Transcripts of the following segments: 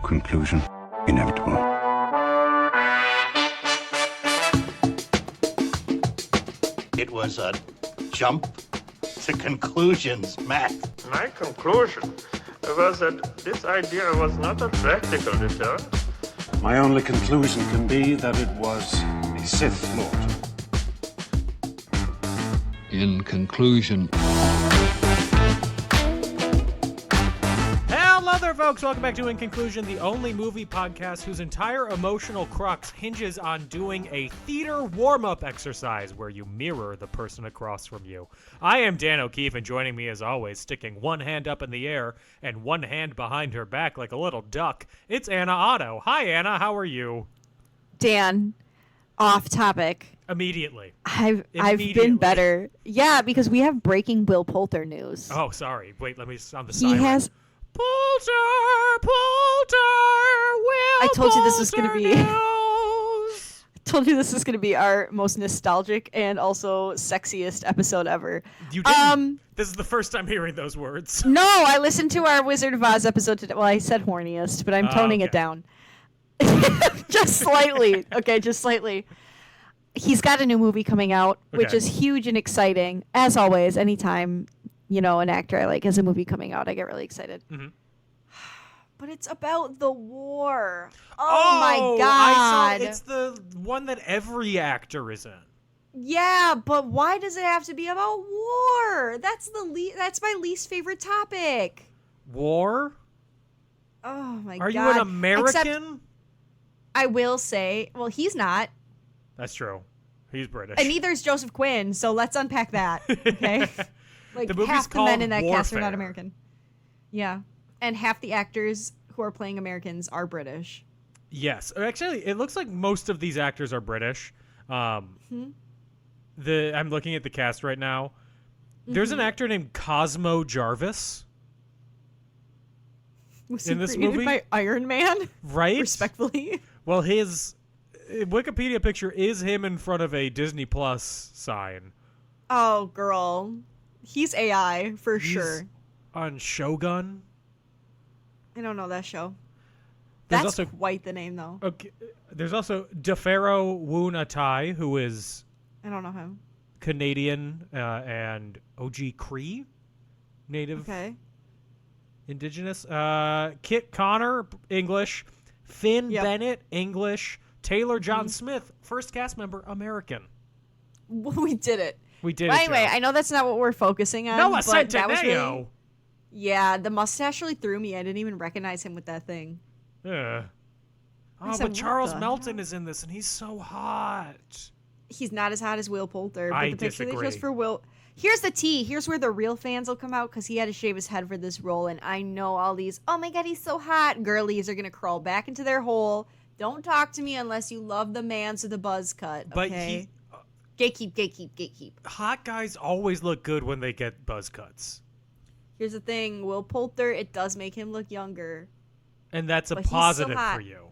Conclusion inevitable. It was a jump to conclusions, Matt. My conclusion was that this idea was not a practical deterrent. My only conclusion can be that it was a Sith Lord. In conclusion. Hello there, folks. Welcome back to In Conclusion, the only movie podcast whose entire emotional crux hinges on doing a theater warm-up exercise where you mirror the person across from you. I am Dan O'Keefe, and joining me as always, sticking one hand up in the air and one hand behind her back like a little duck, it's Anna Otto. Hi, Anna. How are you? Dan, off topic. Immediately. I've been better. Yeah, because we have breaking Will Poulter news. Oh, sorry. Wait, let me sound the He siren. has... Poulter, Will I told you this was Poulter going to be... I told you this was going to be our most nostalgic and also sexiest episode ever. You didn't. This is the first time hearing those words. No, I listened to our Wizard of Oz episode today. Well, I said horniest, but I'm toning it down. Just slightly. Okay, just slightly. He's got a new movie coming out, which is huge and exciting. As always, anytime, an actor I like has a movie coming out, I get really excited. Mm-hmm. But it's about the war. Oh my God. It's the one that every actor is in. Yeah, but why does it have to be about war? That's my least favorite topic. War? Oh my God. Are you an American? Except, I will say, well, he's not. That's true. He's British. And neither is Joseph Quinn, so let's unpack that, okay? Like, the half the men in that cast are Warfare. not American. Yeah. And half the actors who are playing Americans are British. Yes. Actually, it looks like most of these actors are British. I'm looking at the cast right now. There's an actor named Cosmo Jarvis. Was in he this created movie? by Iron Man? Right? Respectfully. Well, his Wikipedia picture is him in front of a Disney Plus sign. Oh, girl. He's AI, for sure. On Shogun. I don't know that show. There's That's also, quite the name, though. Okay, there's also DeFaro Woon Atai, who is I don't know him. Canadian and OG Cree, native indigenous. Kit Connor, English. Finn Bennett, English. Taylor John Smith, first cast member, American. We did it. We did Well, it. anyway, Joe. I know that's not what we're focusing on. Noah but that was Centineo. really, yeah, the mustache really threw me. I didn't even recognize him with that thing. Yeah. Oh, said, but what Charles the Melton is in this, and he's so hot. He's not as hot as Will Poulter, but I the picture they disagree. chose for Will... Here's the tea. Here's where the real fans will come out, because he had to shave his head for this role, and I know all these, oh my God, he's so hot, girlies are going to crawl back into their hole. Don't talk to me unless you love the mans with the buzz cut, okay? But gatekeep. hot guys always look good when they get buzz cuts. Here's the thing. Will Poulter, it does make him look younger. And that's a But he's so positive hot. for you.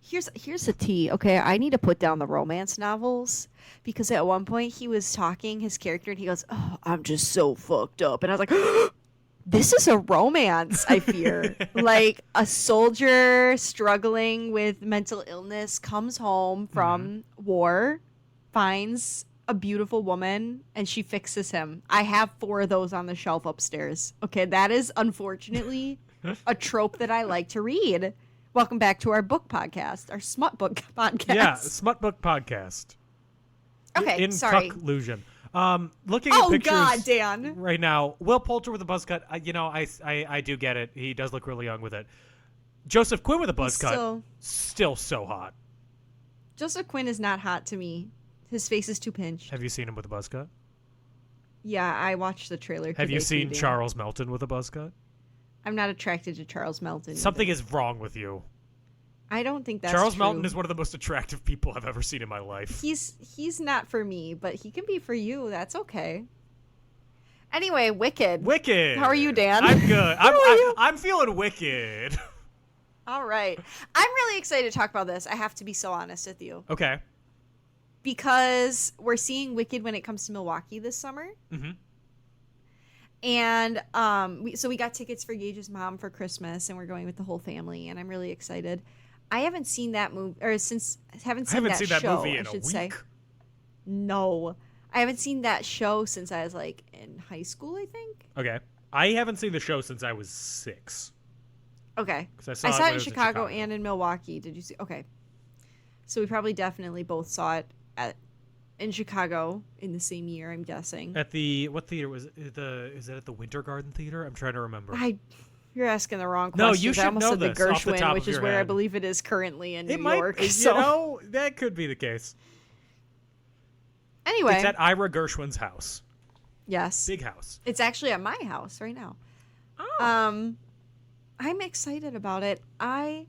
Here's the tea, okay? I need to put down the romance novels, because at one point he was talking, his character, and he goes, oh, I'm just so fucked up. And I was like, this is a romance, I fear. Like, a soldier struggling with mental illness comes home from war, finds a beautiful woman, and she fixes him. I have 4 of those on the shelf upstairs. Okay, that is unfortunately a trope that I like to read. Welcome back to our book podcast, our smut book podcast. Yeah, Smut Book Podcast. Okay, in sorry. conclusion. Looking at pictures God, Dan. right now, Will Poulter with a buzz cut, I do get it. He does look really young with it. Joseph Quinn with a buzz cut, still so hot. Joseph Quinn is not hot to me. His face is too pinched. Have you seen him with a buzz cut? Yeah, I watched the trailer. Have you today, seen too, Dan. Charles Melton with a buzz cut? I'm not attracted to Charles Melton. Something either. is wrong with you. I don't think that's Charles true. Melton is one of the most attractive people I've ever seen in my life. He's not for me, but he can be for you. That's okay. Anyway, Wicked. Wicked. How are you, Dan? I'm good. How are you? I'm feeling wicked. All right. I'm really excited to talk about this. I have to be so honest with you. Okay. Because we're seeing Wicked when it comes to Milwaukee this summer. Mm-hmm. And so we got tickets for Gage's mom for Christmas, and we're going with the whole family, and I'm really excited. I haven't seen that movie, or haven't seen that show, movie in I a should week. say. No, I haven't seen that show since I was like in high school, I think. Okay. I haven't seen the show since I was 6. Okay. 'Cause I I saw saw it it in when Chicago and in Milwaukee. Did you see? Okay. So we probably definitely both saw it in Chicago in the same year, I'm guessing. At what theater was it? Is it at the Winter Garden Theater? I'm trying to remember. You're asking the wrong No, question. you I should almost know said the this off the Gershwin, top which of is your where I head. believe it is currently in New It might, York. you So know, that could be the case. anyway, It's at Ira Gershwin's house. yes, Big house. it's actually at my house right now. Oh. I'm excited about it. I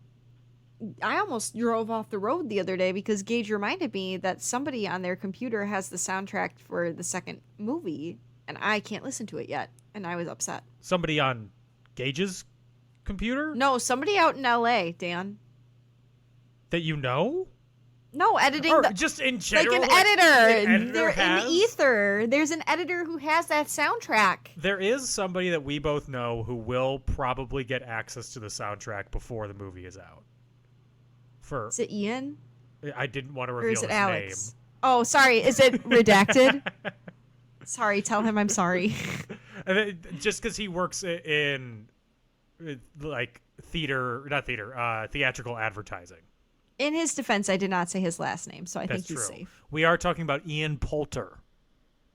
almost drove off the road the other day because Gage reminded me that somebody on their computer has the soundtrack for the second movie, and I can't listen to it yet, and I was upset. Somebody on Gage's computer? No, somebody out in LA, Dan. That you know? No, editing Or the just in like general? an editor. the editor They're has? in ether. There's an editor who has that soundtrack. There is somebody that we both know who will probably get access to the soundtrack before the movie is out. Is it Ian I didn't want to or reveal is it his Alex? Oh, sorry. Is it redacted? Sorry. Tell him I'm sorry. name. And just because he works in like theatrical advertising. In his defense, I did not say his last name, so I That's think he's true. safe. We are talking about Ian Poulter.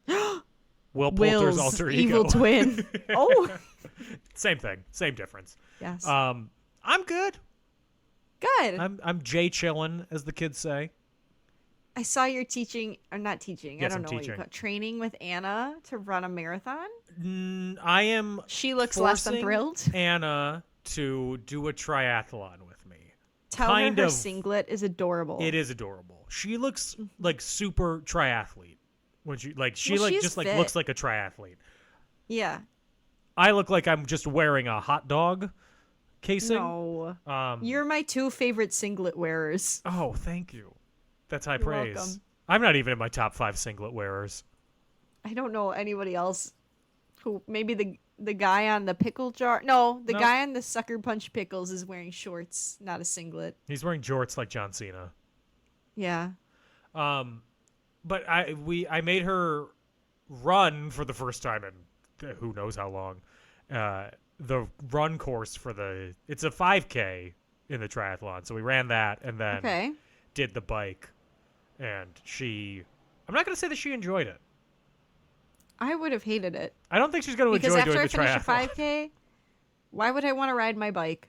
Will Poulter's Will's alter evil ego. twin. Oh, Same thing, same difference. yes. I'm good. Good. I'm Jay chillin', as the kids say. I saw you're teaching, or not teaching. Yes, I don't I'm know what you teaching. call it. Training with Anna to run a marathon. I am. She looks less than forcing thrilled. Anna to do a triathlon with me. Tell kind her her of- singlet is adorable. It is adorable. She looks like super triathlete when she Well, just she's like fit. looks like a triathlete. Yeah. I look like I'm just wearing a hot dog casing. No. Um, You're my two favorite singlet wearers. oh, thank you. That's high You're praise. welcome. I'm not even in my top 5 singlet wearers. I don't know anybody else who maybe the guy on the pickle jar. No, the No. guy on the Sucker Punch pickles is wearing shorts, not a singlet. He's wearing jorts like John Cena. Yeah. But I made her run for the first time in who knows how long. The run course for it's a 5K in the triathlon. So we ran that and then Okay. did the bike. And I'm not going to say that she enjoyed it. I would have hated it. I don't think she's going to Because enjoy after doing I the finish a triathlon. 5K, why would I want to ride my bike?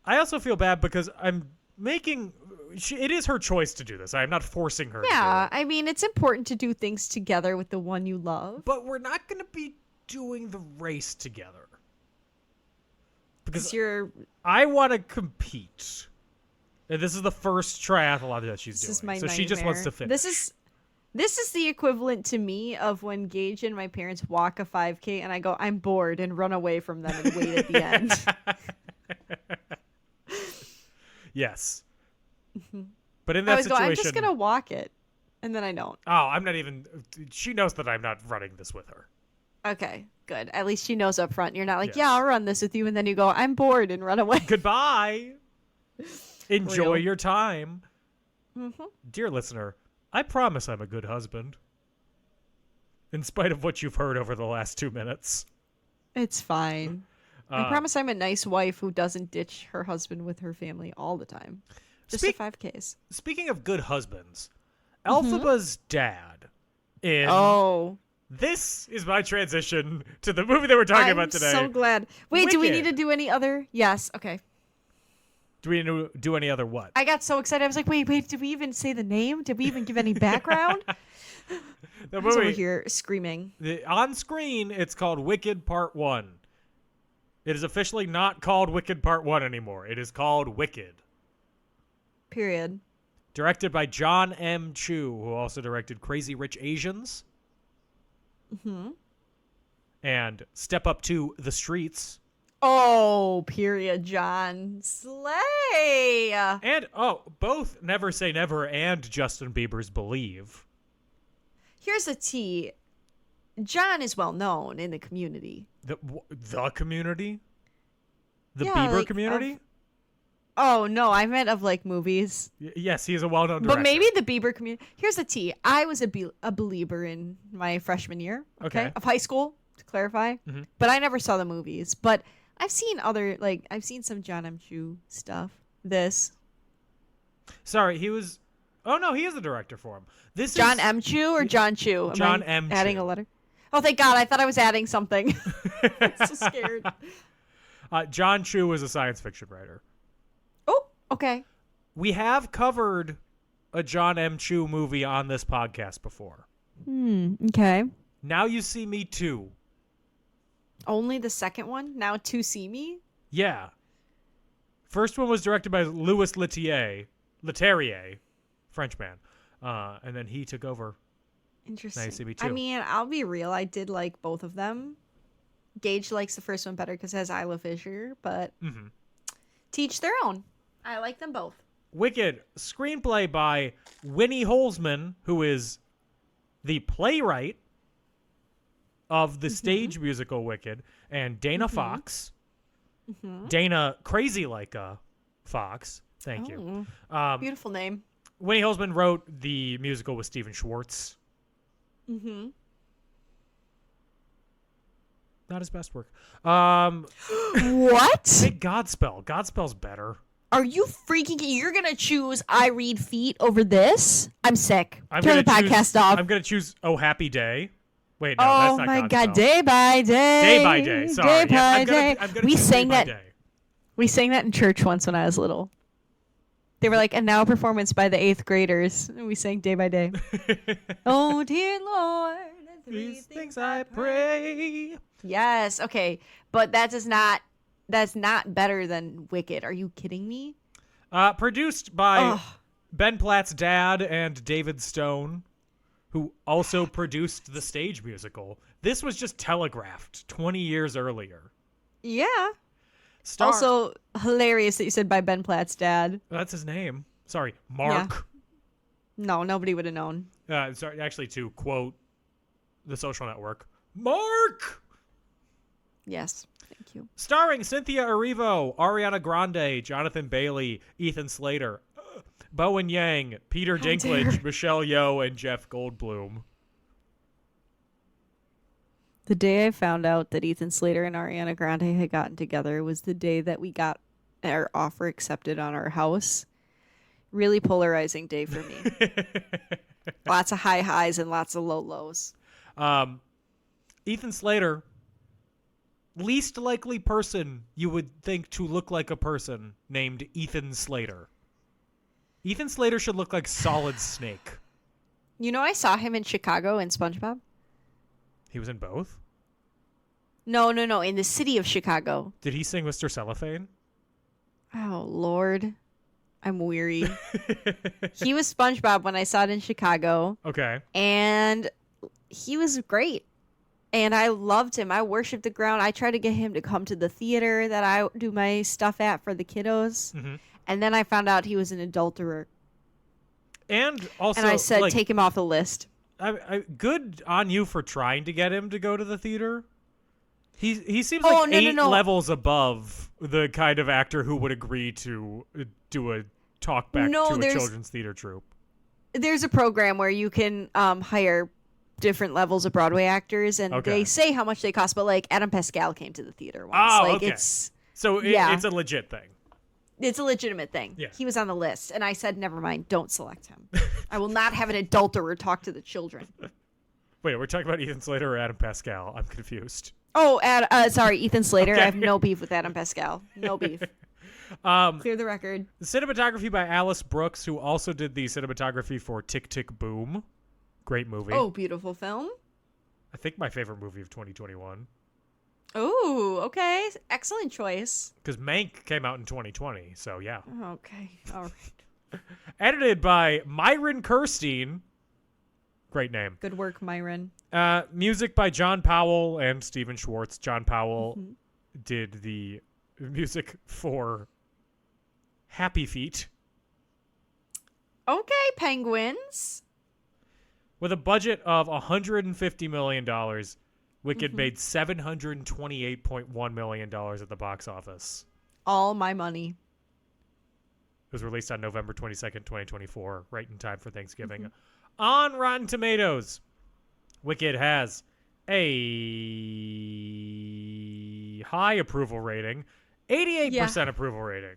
I also feel bad because I'm making it is her choice to do this. I am not forcing her Yeah, to do it. I mean, it's important to do things together with the one you love. But we're not going to be doing the race together. Because I want to compete. And this is the first triathlon that she's This doing. is my so she just wants nightmare. to finish. This is the equivalent to me of when Gage and my parents walk a 5K and I go, I'm bored, and run away from them and wait at the end. Yes. But in I that always go, situation, I'm just going to walk it. And then I don't. oh, I'm not even. She knows that I'm not running this with her. Okay, good. At least she knows up front. You're not like, Yes. yeah, I'll run this with you. And then you go, I'm bored, and run away. Goodbye. Enjoy Real. your time. Mm-hmm. Dear listener, I promise I'm a good husband. In spite of what you've heard over the last 2 minutes. It's fine. I promise I'm a nice wife who doesn't ditch her husband with her family all the time. Just Speak- the 5Ks. Speaking of good husbands, Elphaba's dad in Oh. This is my transition to the movie that we're talking about today. I'm so glad. Wait, do we Wicked. need to do any other? Yes. Okay. Do we do any other what? I got so excited. I was like, wait, did we even say the name? Did we even give any background? The I was over movie here screaming. on screen, it's called Wicked Part 1. It is officially not called Wicked Part 1 anymore. It is called Wicked. Period. Directed by John M. Chu, who also directed Crazy Rich Asians. Mm-hmm. And Step Up to the Streets. Oh, period, John. Slay. And, both Never Say Never and Justin Bieber's Believe. Here's a T. John is well known in the community. The community? The Yeah, Bieber like, community? Oh, no, I meant of, like, movies. Yes, he is a well-known director. But maybe the Bieber community. Here's the tea. I was a believer in my freshman year, Okay. of high school, to clarify. Mhm. But I never saw the movies. But I've seen I've seen some John M. Chu stuff. Sorry, he was... Oh, no, he is the director for him. This John is... M. Chu or John Chu? Am John I M. adding Chu. a letter? Oh, thank God. I thought I was adding something. I'm so scared. John Chu was a science fiction writer. Oh, okay. We have covered a John M. Chu movie on this podcast before. Okay. Now You See Me 2. Only the second one? Now to see me? Yeah. First one was directed by Louis Leterrier, Frenchman. And then he took over. Interesting. Now You See Me I 2. mean, I'll be real. I did like both of them. Gage likes the first one better because it has Isla Fisher, but teach their own. I like them both. Wicked, screenplay by Winnie Holzman, who is the playwright of the stage musical Wicked, and Dana Fox. Dana Crazy Like a Fox. Thank you. Beautiful name. Winnie Holzman wrote the musical with Stephen Schwartz. Not his best work. What? Make Godspell. Godspell's better. Are you freaking? You're gonna choose I Read Feet over this? I'm sick. I'm Turn the gonna podcast off. I'm gonna choose Oh Happy Day. Wait, no, Oh that's not my Godspell. God! Day by day. Day by day. Sorry. Day Yeah, by I'm gonna, day. I'm gonna We choose sang Day by that. Day. We sang that in church once when I was little. They were like, and now a performance by the 8th graders. And we sang Day by Day. Oh, dear Lord. These things I pray. Yes. Okay. But that's not better than Wicked. Are you kidding me? Produced by Ugh. Ben Platt's dad and David Stone, who also produced the stage musical. This was just telegraphed 20 years earlier. Yeah. Also, hilarious that you said by Ben Platt's dad. That's his name. Sorry, Mark. No, nobody would have known. Sorry, actually, to quote The Social Network, Mark! Yes. Thank you. Starring Cynthia Erivo, Ariana Grande, Jonathan Bailey, Ethan Slater, Bowen Yang, Peter Dinklage, dare. Michelle Yeoh, and Jeff Goldblum. The day I found out that Ethan Slater and Ariana Grande had gotten together was the day that we got our offer accepted on our house. Really polarizing day for me. Lots of high highs and lots of low lows. Ethan Slater, least likely person you would think to look like a person named Ethan Slater. Ethan Slater should look like Solid Snake. You know, I saw him in Chicago in SpongeBob. He was in both? No, in the city of Chicago. Did he sing Mr. Cellophane? Oh, Lord. I'm weary. He was SpongeBob when I saw it in Chicago. Okay. And he was great. And I loved him. I worshiped the ground. I tried to get him to come to the theater that I do my stuff at for the kiddos. Mm-hmm. And then I found out he was an adulterer. And also, and I said, like, take him off the list. good on you for trying to get him to go to the theater. He seems like eight levels above the kind of actor who would agree to do a talk back to a children's theater troupe. There's a program where you can hire different levels of Broadway actors, and they say how much they cost. But like Adam Pascal came to the theater once. Oh, like, okay. It's a legit thing. It's a legitimate thing. Yeah. He was on the list, and I said, never mind, don't select him. I will not have an adulterer talk to the children. Wait, we're talking about Ethan Slater or Adam Pascal? I'm confused. Oh, sorry, Ethan Slater. I have no beef with Adam Pascal. No beef. Clear the record. Cinematography by Alice Brooks, who also did the cinematography for Tick, Tick, Boom. Great movie. Oh, beautiful film. I think my favorite movie of 2021. Oh, okay. Excellent choice. Because Mank came out in 2020, so yeah. Okay, all right. Edited by Myron Kirstein. Great name. Good work, Myron. Music by John Powell and Stephen Schwartz. John Powell did the music for Happy Feet. Okay, Penguins. With a budget of $150 million, Wicked made $728.1 million at the box office. All my money. It was released on November 22nd, 2024, right in time for Thanksgiving. On Rotten Tomatoes, Wicked has a high approval rating, 88% approval rating.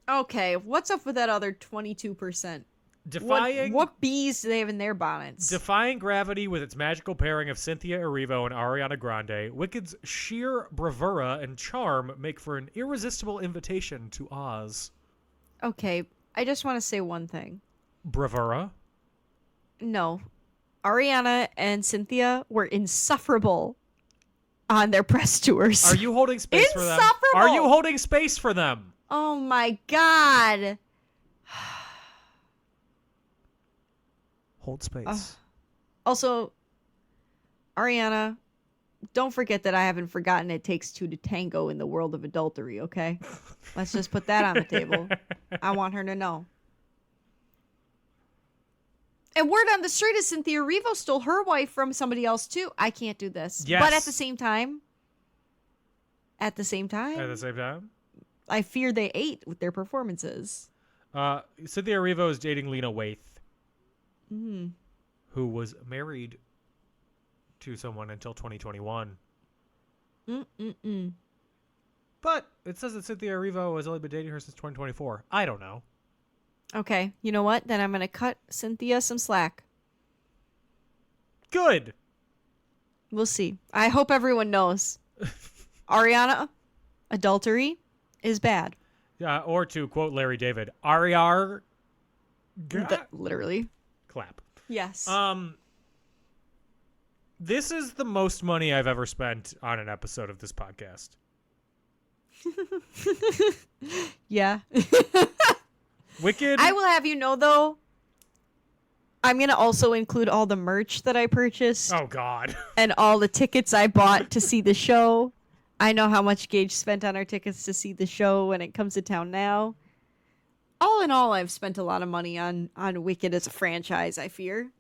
Okay, what's up with that other 22%? What bees do they have in their bonnets? Defying gravity with its magical pairing of Cynthia Erivo and Ariana Grande, Wicked's sheer bravura and charm make for an irresistible invitation to Oz. Okay, I just want to say one thing. Bravura? No. Ariana and Cynthia were insufferable on their press tours. Are you holding space for them? Insufferable! Are you holding space for them? Oh my god. Hold space. Also, Ariana, don't forget that I haven't forgotten it takes two to tango in the world of adultery, okay? Let's just put that on the table. I want her to know. And word on the street is Cynthia Erivo stole her wife from somebody else, too. I can't do this. Yes. But at the same time, I fear they ate with their performances. Cynthia Erivo is dating Lena Waithe. Who was married to someone until 2021. But it says that Cynthia Erivo has only been dating her since 2024. I don't know. Okay, you know what? Then I'm going to cut Cynthia some slack. Good. We'll see. I hope everyone knows. Ariana, adultery is bad. Or to quote Larry David, Ariar. Literally. Clap. Yes. This is the most money I've ever spent on an episode of this podcast. Yeah. Wicked. I will have you know, though, I'm going to also include all the merch that I purchased. Oh, God. And all the tickets I bought to see the show. I know how much Gage spent on our tickets to see the show when it comes to town now. All in all, I've spent a lot of money on Wicked as a franchise, I fear.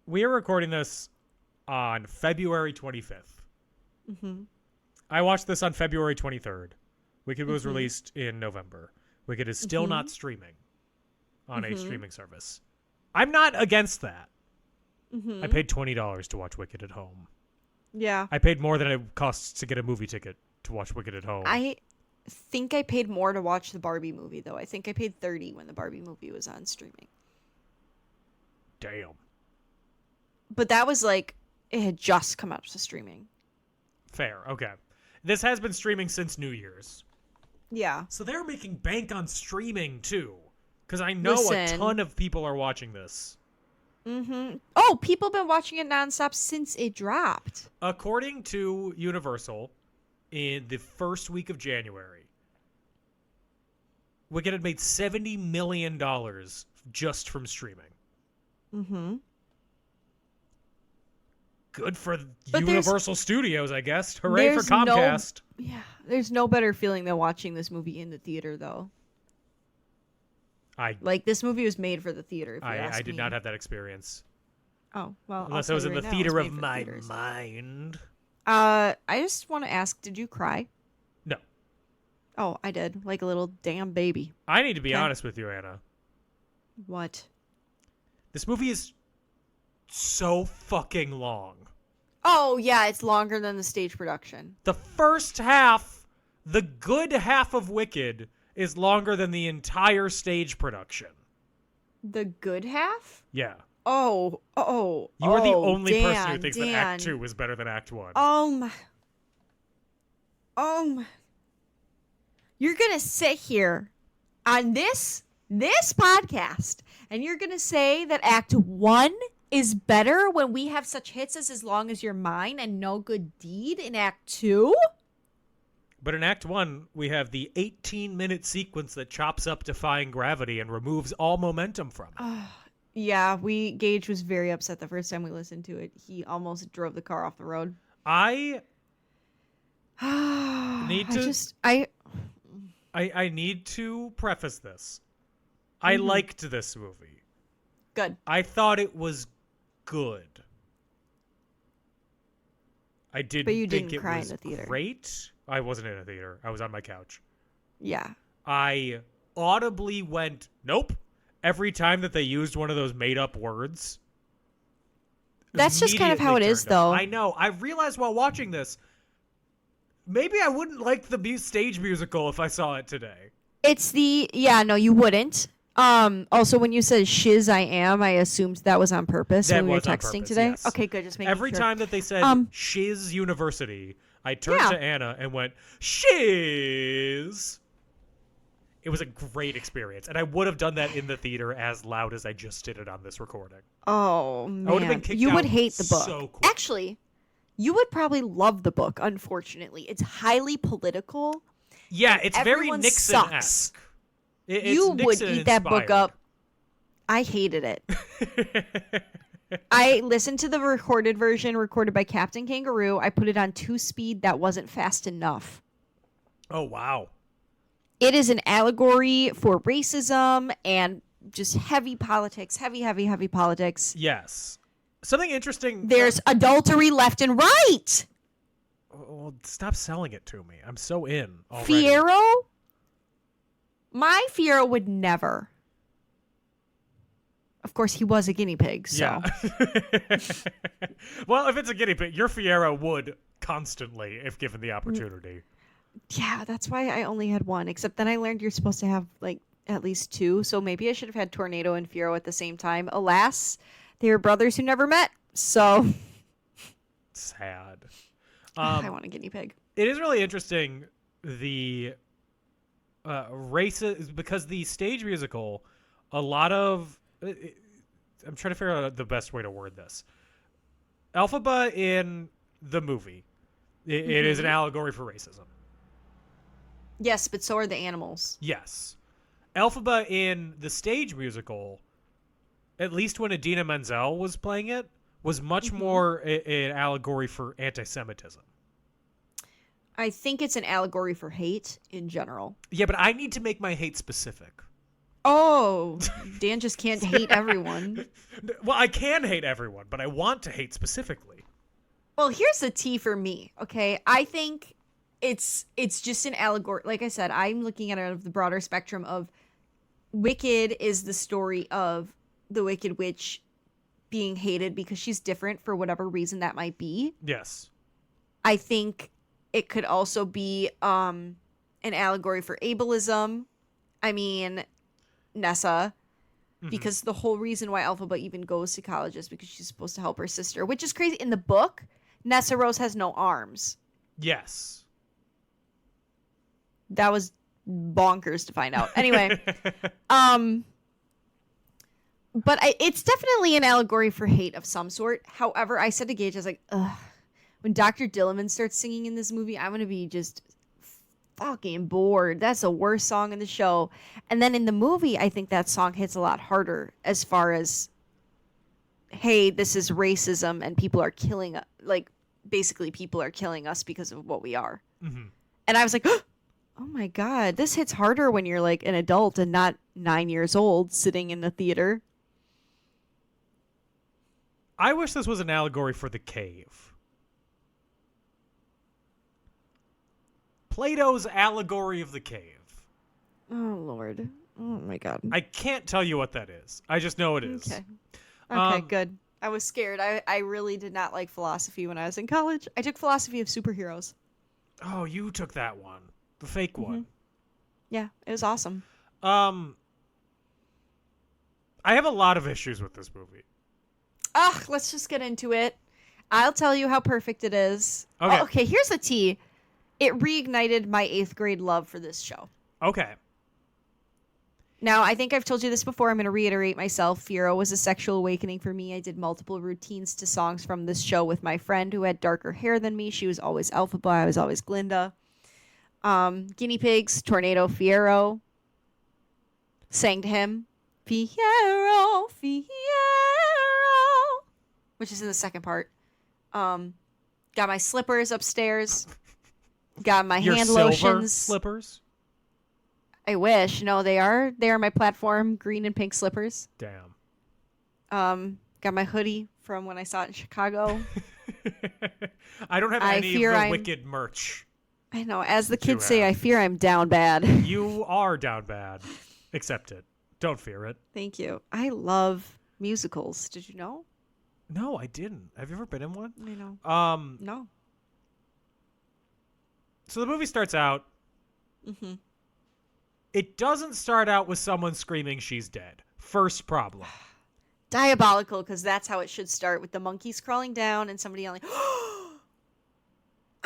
We are recording this on February 25th. I watched this on February 23rd. Wicked was released in November. Wicked is still not streaming on a streaming service. I'm not against that. I paid $20 to watch Wicked at home. Yeah. I paid more than it costs to get a movie ticket to watch Wicked at home. I think I paid more to watch the Barbie movie, though. I think I paid $30 when the Barbie movie was on streaming. Damn. But that was like, it had just come out to streaming. Fair. Okay. This has been streaming since New Year's. Yeah. So they're making bank on streaming, too. Because I know a ton of people are watching this. Oh, people have been watching it nonstop since it dropped. According to Universal, in the first week of January, Wicked had made $70 million just from streaming. Good for Universal Studios, I guess. Hooray for Comcast. There's no better feeling than watching this movie in the theater, though. This movie was made for the theater. If you ask I did me. not have that experience. Oh, well. Unless I was in the theater of my mind. I just want to ask, did you cry? No. Oh, I did. Like a little damn baby. I need to be honest with you, Anna. What? This movie is so fucking long. Oh, yeah, it's longer than the stage production. The first half, the good half of Wicked, is longer than the entire stage production. The good half? Yeah. Oh. You are the only person who thinks that Act 2 is better than Act 1. Oh my. You're going to sit here on this podcast and you're going to say that Act 1 is better when we have such hits as Long As You're Mine and No Good Deed in Act 2? But in Act 1, we have the 18-minute sequence that chops up Defying Gravity and removes all momentum from it. Yeah, Gage was very upset the first time we listened to it. He almost drove the car off the road. I need to preface this. I liked this movie. Good. I thought it was good. I didn't But you think didn't it cry in was the theater. great. I wasn't in a theater. I was on my couch. Yeah. I audibly went, nope, every time that they used one of those made-up words. That's just kind of how it immediately is, turned off. though. I know. I realized while watching this, maybe I wouldn't like the stage musical if I saw it today. It's no, you wouldn't. Also, when you said shiz I am, I assumed that was on purpose That when we were was on texting purpose, today. yes. Okay, good. Just making Every sure. time that they said shiz university, I turned Yeah. to Anna and went, shiz. It was a great experience. And I would have done that in the theater as loud as I just did it on this recording. Oh, man. I would have been kicked you would out hate the book. so quick. Actually, you would probably love the book, unfortunately. It's highly political. Yeah, it's very everyone Nixon-esque. You would eat that book up. I hated it. I listened to the recorded version recorded by Captain Kangaroo. I put it on 2-speed. That wasn't fast enough. Oh, wow. It is an allegory for racism and just heavy politics. Heavy politics. Yes. Something interesting. There's adultery left and right. Well, stop selling it to me. I'm so in already. Fierro? My Fierro would never. Of course, he was a guinea pig, so. Yeah. Well, if it's a guinea pig, your Fiero would constantly if given the opportunity. Yeah, that's why I only had one. Except then I learned you're supposed to have, like, at least 2. So maybe I should have had Tornado and Fierro at the same time. Alas, they were brothers who never met, so. Sad. I want a guinea pig. It is really interesting, the races, because the stage musical, a lot of... I'm trying to figure out the best way to word this. Elphaba in the movie, it is an allegory for racism. Yes, but so are the animals. Yes. Elphaba in the stage musical, at least when Idina Menzel was playing it, was much more an allegory for anti-Semitism. I think it's an allegory for hate in general. Yeah, but I need to make my hate specific. Oh, Dan just can't hate everyone. Well, I can hate everyone, but I want to hate specifically. Well, here's the tea for me, okay? I think it's just an allegory. Like I said, I'm looking at it out of the broader spectrum of Wicked is the story of the Wicked Witch being hated because she's different for whatever reason that might be. Yes. I think it could also be an allegory for ableism. I mean, Nessa, because the whole reason why Elphaba even goes to college is because she's supposed to help her sister, which is crazy. In the book, Nessa Rose has no arms. Yes. That was bonkers to find out. Anyway, but it's definitely an allegory for hate of some sort. However, I said to Gage, I was like, ugh, when Dr. Dilliman starts singing in this movie, I'm going to be just fucking bored. That's the worst song in the show. And then in the movie, I think that song hits a lot harder as far as, hey, this is racism and people are killing, like, basically people are killing us because of what we are. Mm-hmm. And I was like, oh my God, this hits harder when you're like an adult and not 9 years old sitting in the theater. I wish this was an allegory for the cave. Plato's allegory of the cave. Oh, Lord. Oh, my God. I can't tell you what that is. I just know it is. Okay, good. I was scared. I really did not like philosophy when I was in college. I took philosophy of superheroes. Oh, you took that one. The fake one. Yeah, it was awesome. I have a lot of issues with this movie. Ugh, let's just get into it. I'll tell you how perfect it is. Okay. Oh, okay, here's the tea. It reignited my 8th grade love for this show. Okay. Now, I think I've told you this before. I'm going to reiterate myself. Fierro was a sexual awakening for me. I did multiple routines to songs from this show with my friend who had darker hair than me. She was always Elphaba. I was always Glinda. Guinea pigs, Tornado, Fierro. Sang to him. Fierro, Fierro. Which is in the second part. Got my slippers upstairs. Got my Your hand silver lotions. slippers? I wish. No, they are my platform green and pink slippers. Damn. Got my hoodie from when I saw it in Chicago. I don't have I any fear of the I'm- Wicked merch. I know, as the You kids say, have. I fear I'm down bad. You are down bad. Accept it. Don't fear it. Thank you. I love musicals. Did you know? No, I didn't. Have you ever been in one? I know. No. So the movie starts out. Mm-hmm. It doesn't start out with someone screaming she's dead. First problem. Diabolical, because that's how it should start, with the monkeys crawling down and somebody yelling,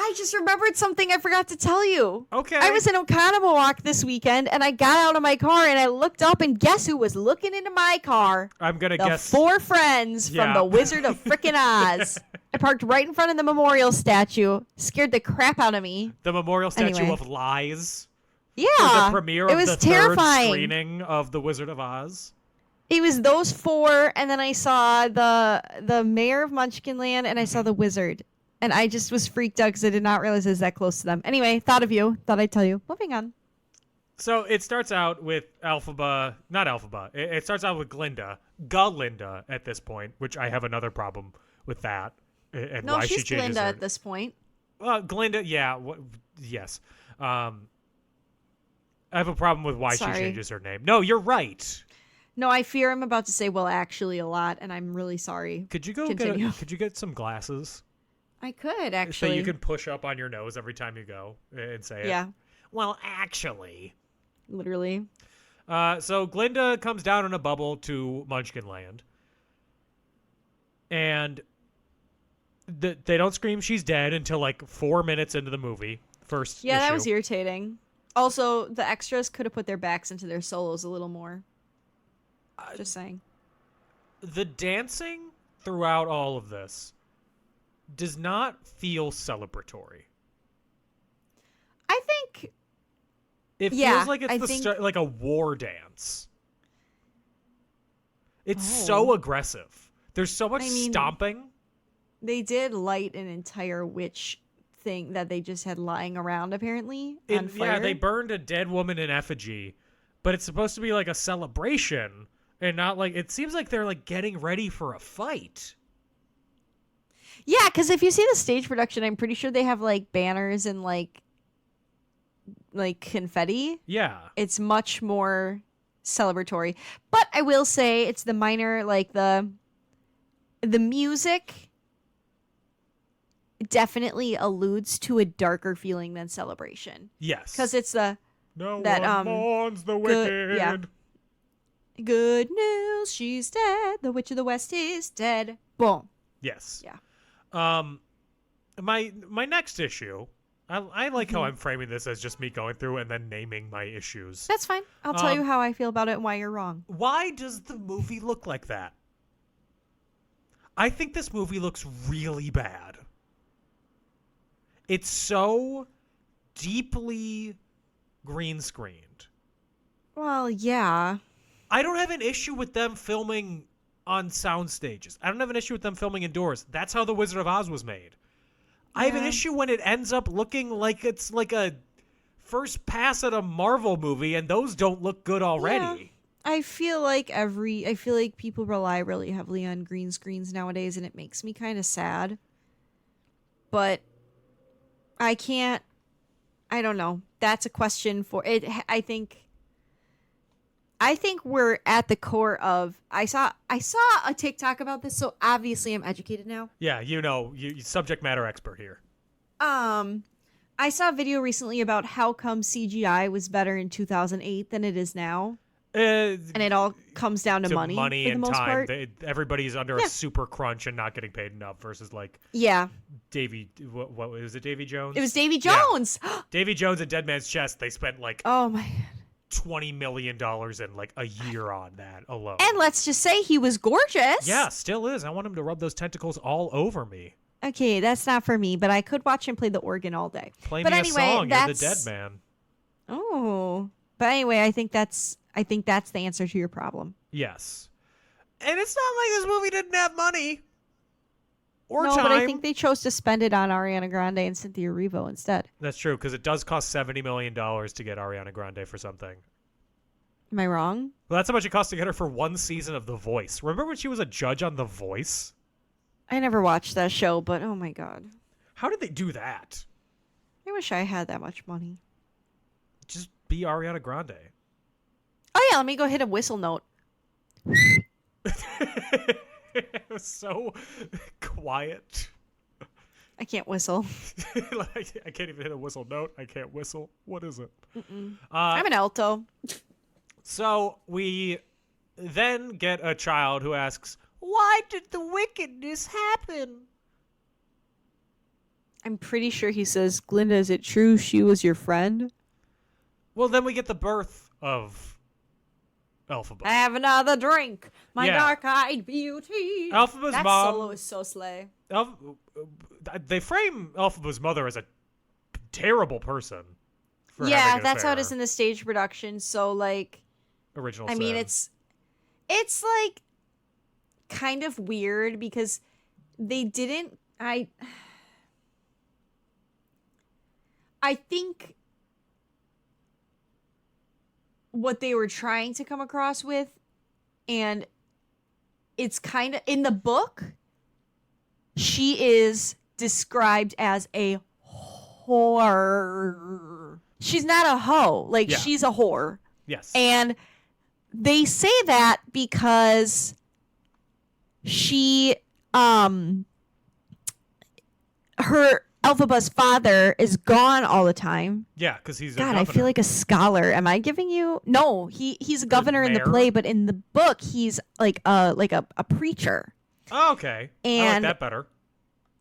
I just remembered something I forgot to tell you. Okay. I was in Oconomowoc this weekend, and I got out of my car, and I looked up, and guess who was looking into my car? I'm going to The guess. 4 friends Yeah. from The Wizard of Frickin' Oz. I parked right in front of the memorial statue. Scared the crap out of me. The memorial statue Anyway. of Lies. Yeah. The premiere it of was the terrifying. third screening of The Wizard of Oz. It was those 4, and then I saw the mayor of Munchkinland, and I saw the wizard. And I just was freaked out because I did not realize it was that close to them. Anyway, thought of you. Thought I'd tell you. Moving on. So it starts out with not Elphaba. It starts out with Galinda at this point, which I have another problem with that. And No, why she's she changes Glinda her. at this point. Glinda, yeah, yes. I have a problem with why Sorry. she changes her name. No, you're right. No, I fear I'm about to say, well, actually, a lot, and I'm really sorry. Could you go Continue. could you get some glasses? I could, So actually. you can push up on your nose every time you go and say it. Yeah, Well, actually. literally. So Glinda comes down in a bubble to Munchkinland. And they don't scream she's dead until like 4 minutes into the movie. First Yeah, that issue. was irritating. Also, the extras could have put their backs into their solos a little more. Just saying. The dancing throughout all of this does not feel celebratory. I think It Yeah, feels like I it's think- like a war dance. It's Oh. so aggressive. There's so much I mean- stomping. they did light an entire witch thing that they just had lying around, apparently, on fire. Yeah, they burned a dead woman in effigy, but it's supposed to be like a celebration and not like, it seems like they're like getting ready for a fight. Yeah, because if you see the stage production, I'm pretty sure they have like banners and like confetti. Yeah. It's much more celebratory. But I will say it's the minor, like the music definitely alludes to a darker feeling than celebration. Yes. Because it's the no that, one mourns the good- wicked. yeah. good news, she's dead. The Witch of the West is dead. Boom. Yes. Yeah. My next issue, I like Mm-hmm. how I'm framing this as just me going through and then naming my issues. That's fine. I'll tell you how I feel about it and why you're wrong. Why does the movie look like that? I think this movie looks really bad. It's so deeply green screened. Well, yeah. I don't have an issue with them filming on sound stages. I don't have an issue with them filming indoors. That's how The Wizard of Oz was made. I have an Yeah. issue when it ends up looking like it's like a first pass at a Marvel movie, and those don't look good already. I feel like people rely really heavily on green screens nowadays, and it makes me kind of sad. But I don't know. That's a question for it. I think we're at the core of. I saw a TikTok about this, so obviously I'm educated now. Yeah, you subject matter expert here. I saw a video recently about how come CGI was better in 2008 than it is now, and it all comes down to money for the and most time. part. Everybody's under a super crunch and not getting paid enough versus like Yeah, what was it, Davy Jones? it was Davy Yeah. Jones. Davy Jones and Dead Man's Chest. They spent like Oh my. $20 million in like a year on that alone. And let's just say he was gorgeous. Yeah, still is. I want him to rub those tentacles all over me. Okay, that's not for me, but I could watch him play the organ all day. Play But me anyway, a song. You're the that's- dead man. Oh. But anyway, I think that's the answer to your problem. Yes. And it's not like this movie didn't have money. Or no, time. but I think they chose to spend it on Ariana Grande and Cynthia Erivo instead. That's true, because it does cost $70 million to get Ariana Grande for something. Am I wrong? Well, that's how much it cost to get her for one season of The Voice. Remember when she was a judge on The Voice? I never watched that show, but oh my god. How did they do that? I wish I had that much money. Just be Ariana Grande. Oh yeah, let me go hit a whistle note. It was so quiet. I can't whistle. Like, I can't even hit a whistle note. I can't whistle. What is it? I'm an alto. So we then get a child who asks, "Why did the wickedness happen?" I'm pretty sure he says, Glinda, is it true she was your friend? Well, then we get the birth of Elphaba. Have another drink, my Yeah. dark-eyed beauty. Elphaba's that mom. solo is so slay. They frame Elphaba's mother as a terrible person. For Yeah, having an that's how it affair. is in the stage production. So, like, Original I mean, sin. it's like kind of weird because they didn't. I think what they were trying to come across with, and it's kind of in the book, she is described as a whore. She's not a hoe. Like, Yeah. she's a whore. Yes. And they say that because she, her Elphaba's father is gone all the time. Yeah, because he's a God, governor. I feel like a scholar. Am I giving you? No, he's a governor in the mayor? play, but in the book, he's like a preacher. Oh, okay. I like And- that better.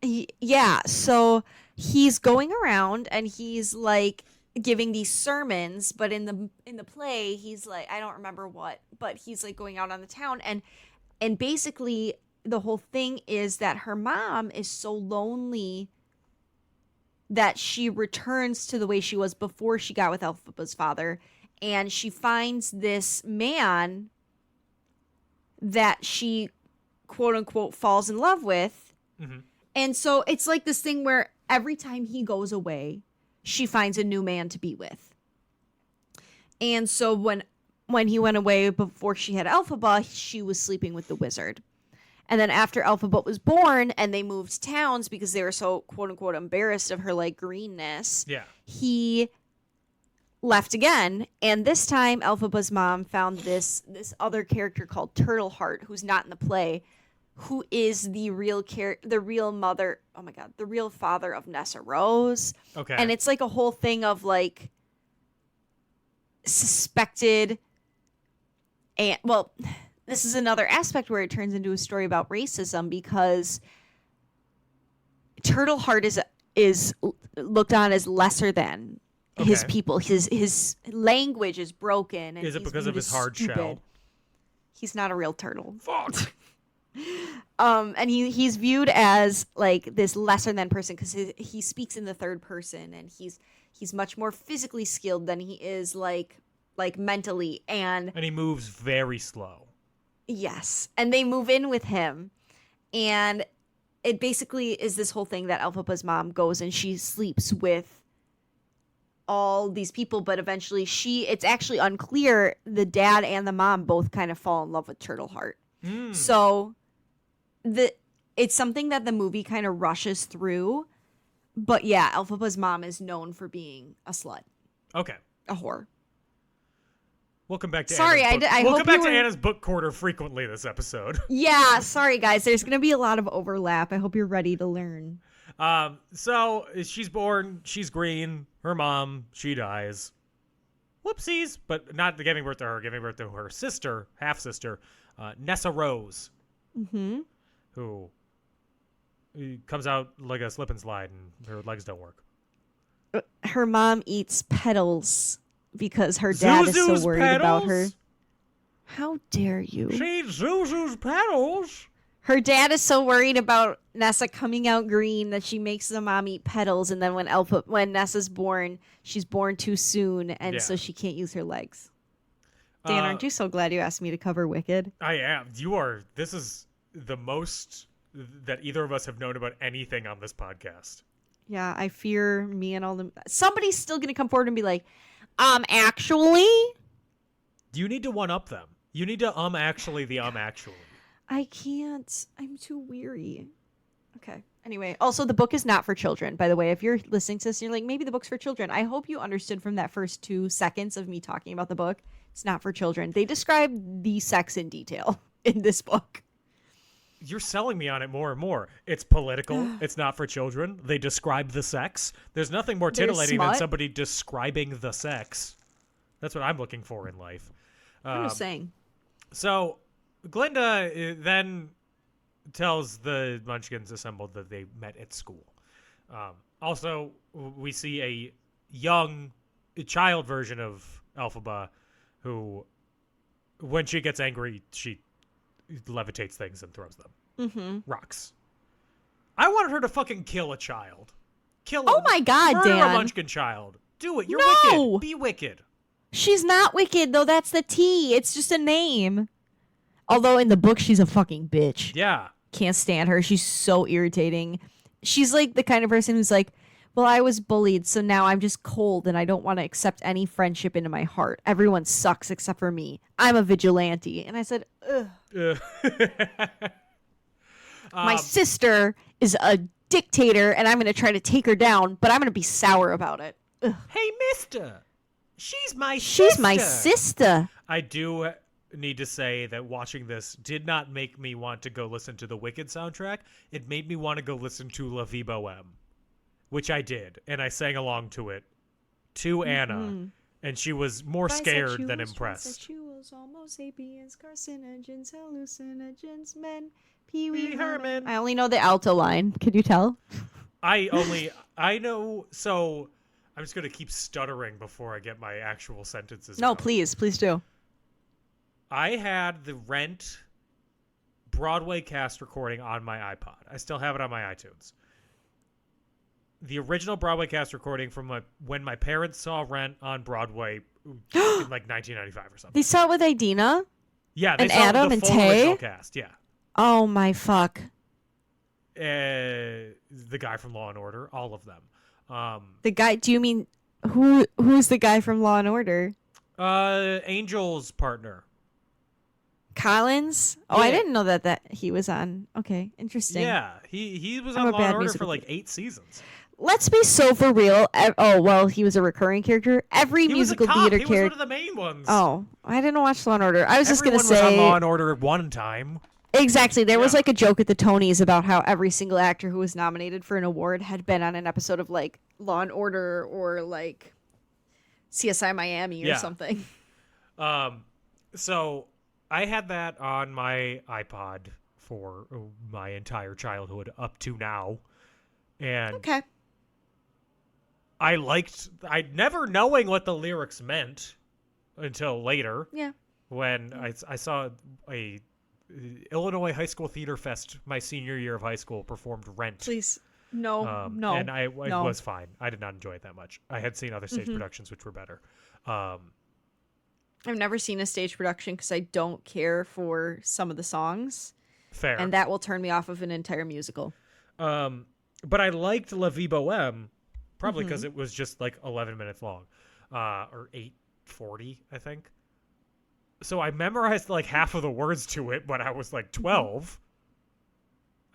Yeah, so he's going around and he's like giving these sermons, but in the play, he's like, I don't remember what, but he's like going out on the town, and basically the whole thing is that her mom is so lonely that she returns to the way she was before she got with Elphaba's father, and she finds this man that she quote unquote falls in love with. Mhm. And so it's like this thing where every time he goes away, she finds a new man to be with. And so when he went away before she had Elphaba, she was sleeping with the wizard. And then after Elphaba was born and they moved towns because they were so quote unquote embarrassed of her like greenness, Yeah. he left again. And this time Elphaba's mom found this other character called Turtleheart, who's not in the play, who is the real mother, oh my god, the real father of Nessa Rose. Okay. And it's like a whole thing of like suspected, and well, this is another aspect where it turns into a story about racism because Turtleheart is looked on as lesser than his Okay. people. His language is broken. And Is it he's because of viewed his as hard stupid. shell? He's not a real turtle. Fuck. And he's viewed as like this lesser than person because he speaks in the third person, and he's much more physically skilled than he is like mentally. And And he moves very slow. yes, and they move in with him, and it basically is this whole thing that Elphaba's mom goes and she sleeps with all these people, but eventually it's actually unclear. The dad and the mom both kind of fall in love with Turtleheart. So it's something that the movie kind of rushes through. But yeah, Elphaba's mom is known for being a slut, Okay. a whore. We'll come back to Sorry, Anna's book. I we'll hope come back you to were- Anna's book quarter frequently this episode. Yeah, sorry guys. There's going to be a lot of overlap. I hope you're ready to learn. So she's born, she's green, her mom, she dies. Whoopsies, but not giving birth to her, giving birth to her sister, half-sister, Nessa Rose. Mm-hmm. Who comes out like a slip and slide and her legs don't work. Her mom eats petals because her dad is Zuzu's so worried about her. petals? How dare you? She eats Zuzu's petals. Her dad is so worried about Nessa coming out green that she makes the mom eat petals, and then when Nessa's born, she's born too soon, and Yeah. so she can't use her legs. Dan, aren't you so glad you asked me to cover Wicked? I am. You are. This is the most that either of us have known about anything on this podcast. Yeah, I fear me and all them. Somebody's still gonna come forward and be like, actually, You need to one-up them. You need to actually the actually. I can't. I'm too weary. Okay. Anyway, also the book is not for children, by the way. If you're listening to this and you're like, maybe the book's for children. I hope you understood from that first 2 seconds of me talking about the book. It's not for children. They describe the sex in detail in this book. You're selling me on it more and more. It's political. It's not for children. They describe the sex. There's nothing more titillating than somebody describing the sex. That's what I'm looking for in life. I'm just saying. So Glinda then tells the Munchkins assembled that they met at school. Also, we see a young child version of Elphaba who, when she gets angry, she levitates things and throws them. Rocks. I wanted her to fucking kill a child. Oh my God, murder Dan. a Munchkin child. Do it. You're No! wicked. Be wicked. She's not wicked, though. That's the T. It's just a name. Although in the book, she's a fucking bitch. Yeah. Can't stand her. She's so irritating. She's like the kind of person who's like, well, I was bullied, so now I'm just cold and I don't want to accept any friendship into my heart. Everyone sucks except for me. I'm a vigilante. And I said, ugh. My sister is a dictator and I'm going to try to take her down, but I'm going to be sour about it. Ugh. Hey, mister. She's my sister. I do need to say that watching this did not make me want to go listen to the Wicked soundtrack. It made me want to go listen to La Vie Boheme, which I did, and I sang along to it to Anna, and she was more scared than impressed. Bisexuals, homo sapiens, carcinogens, hallucinogens, men, Pee Wee Herman. I only know the alto line. Could you tell? I know, so I'm just going to keep stuttering before I get my actual sentences No, out. please do. I had the Rent Broadway cast recording on my iPod. I still have it on my iTunes. The original Broadway cast recording from when my parents saw Rent on Broadway in like 1995 or something. They saw it with Idina? Yeah, they and saw Adam the and full Tay? original cast, yeah. Oh my fuck. The guy from Law and Order, all of them. The guy, do you mean who's the guy from Law and Order? Angel's partner. Collins? Oh, Yeah. I didn't know that he was on. Okay, interesting. Yeah, he was I'm on a Law bad and Order musical for like theater. 8 seasons. Let's be so for real. Oh, well, he was a recurring character. Every He was a musical cop. theater He was one character. of the main ones. Oh, I didn't watch Law and Order. I was just Everyone going to say. was on Law and Order at one time. Exactly. There was Yeah. like a joke at the Tonys about how every single actor who was nominated for an award had been on an episode of like Law and Order or like CSI Miami or Yeah. something. So I had that on my iPod for my entire childhood up to now. And Okay. I never knowing what the lyrics meant until later. Yeah. When I saw a Illinois High School Theater Fest my senior year of high school performed Rent. Please. No. No. And it no. was fine. I did not enjoy it that much. I had seen other stage productions which were better. I've never seen a stage production because I don't care for some of the songs. Fair. And that will turn me off of an entire musical. But I liked La Vie Boheme, probably because it was just like 11 minutes long, or 8:40, I think. So I memorized like half of the words to it when I was like 12.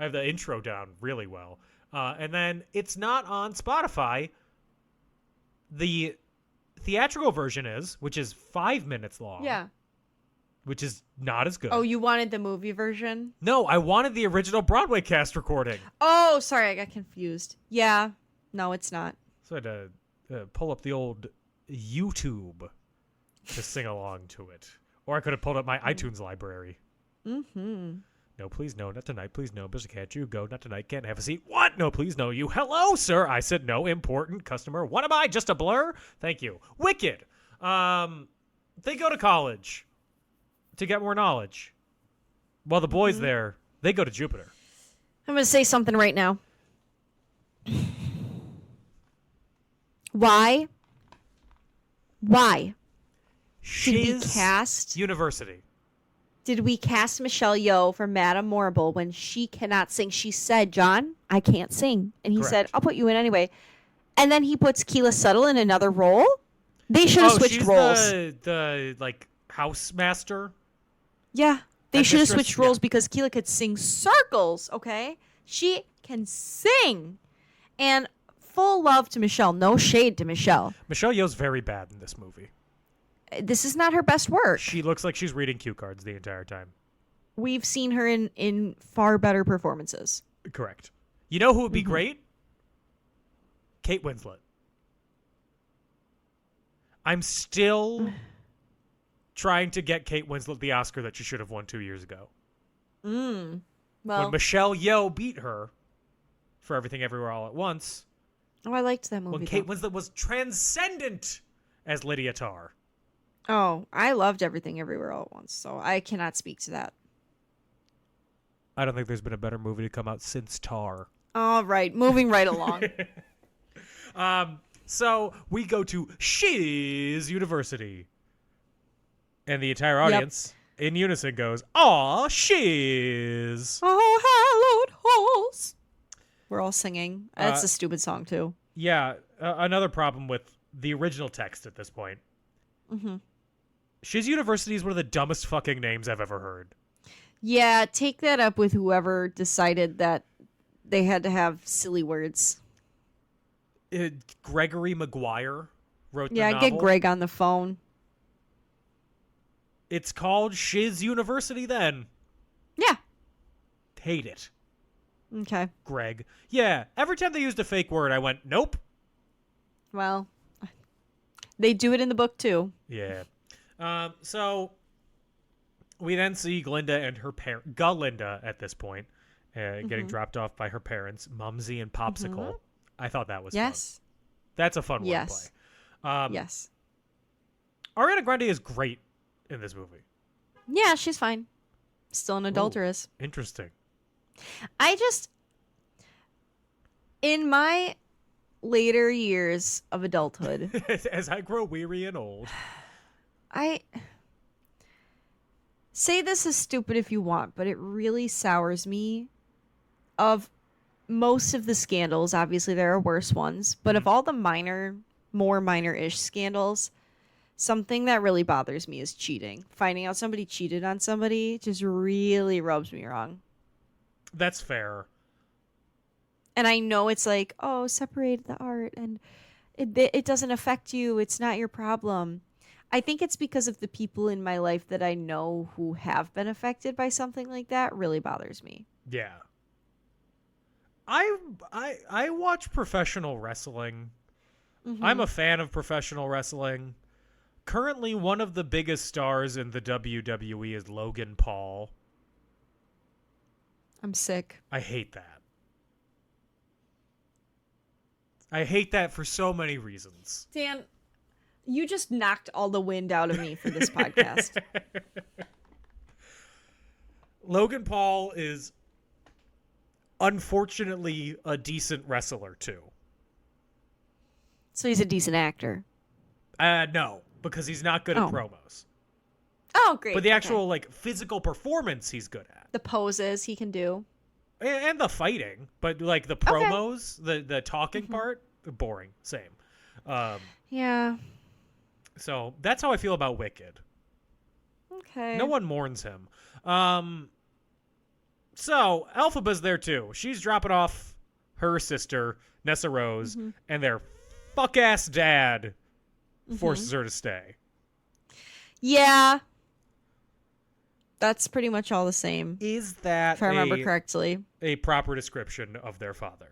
I have the intro down really well. And then it's not on Spotify. The theatrical version is, which is 5 minutes long. Yeah. Which is not as good. Oh, you wanted the movie version? No, I wanted the original Broadway cast recording. Oh, sorry, I got confused. Yeah. No, it's not. So I had to pull up the old YouTube to sing along to it. Or I could have pulled up my iTunes library. Mm-hmm. No, please, no, not tonight. Please, no, Mr. Can't you go? Not tonight. Can't have a seat. What? No, please, no. You. Hello, sir. I said no. Important customer. What am I? Just a blur? Thank you. Wicked. They go to college to get more knowledge. While the boys there, they go to Jupiter. I'm going to say something right now. Why did we Shiz cast University. Michelle Yeoh for Madame Morrible when she cannot sing? She said, John, I can't sing. And he said, Correct. I'll put you in anyway. And then he puts Keela Suttle in another role? They should have switched she's roles. The like housemaster. Yeah. They And should have Mistress- switched roles because Keela could sing circles, okay? She can sing. And full love to Michelle. No shade to Michelle. Michelle Yeoh's very bad in this movie. This is not her best work. She looks like she's reading cue cards the entire time. We've seen her in far better performances. Correct. You know who would be Mm-hmm. great? Kate Winslet. I'm still trying to get Kate Winslet the Oscar that she should have won 2 years ago. Well, When Michelle Yeoh beat her for Everything Everywhere All at Once, I liked that movie. when Kate though. Winslet was transcendent as Lydia Tarr. Oh, I loved Everything Everywhere All at Once, so I cannot speak to that. I don't think there's been a better movie to come out since Tar. All right, moving right along. So we go to Shiz University. And the entire audience in unison goes, "Aw, Shiz." Oh, hallowed halls. We're all singing. That's a stupid song, too. Yeah, another problem with the original text at this point. Mm-hmm. Shiz University is one of the dumbest fucking names I've ever heard. Yeah, take that up with whoever decided that they had to have silly words. Gregory Maguire wrote the Yeah, novel. get Greg on the phone. It's called Shiz University then. Yeah. Hate it, Okay. Greg. Yeah, every time they used a fake word, I went, nope. Well, they do it in the book, too. Yeah. So we then see Glinda and her parent, Galinda at this point, getting dropped off by her parents, Mumsy and Popsicle. I thought that was Yes. fun. That's a fun Yes. wordplay. Yes. Ariana Grande is great in this movie. Yeah, she's fine. Still an adulteress. Interesting. I just, in my later years of adulthood, As I grow weary and old. I say this is stupid if you want, but it really sours me of most of the scandals. Obviously, there are worse ones, but of all the more minor-ish scandals, something that really bothers me is cheating. Finding out somebody cheated on somebody just really rubs me wrong. That's fair. And I know it's like, oh, separate the art and it doesn't affect you. It's not your problem. I think it's because of the people in my life that I know who have been affected by something like that really bothers me. Yeah. I watch professional wrestling. I'm a fan of professional wrestling. Currently, one of the biggest stars in the WWE is Logan Paul. I'm sick. I hate that. I hate that for so many reasons. Dan, you just knocked all the wind out of me for this podcast. Logan Paul is unfortunately a decent wrestler too. So he's a decent actor. No, because he's not good at Oh. promos. Oh, great. But the Okay. actual like physical performance he's good at. The poses he can do. And the fighting, but like the promos, the talking part, boring, same. Yeah. So that's how I feel about Wicked. Okay. No one mourns him. So Elphaba's there too. She's dropping off her sister Nessa Rose, and their fuck ass dad forces her to stay. Yeah. That's pretty much all the same. Is that If I remember correctly. a proper description of their father?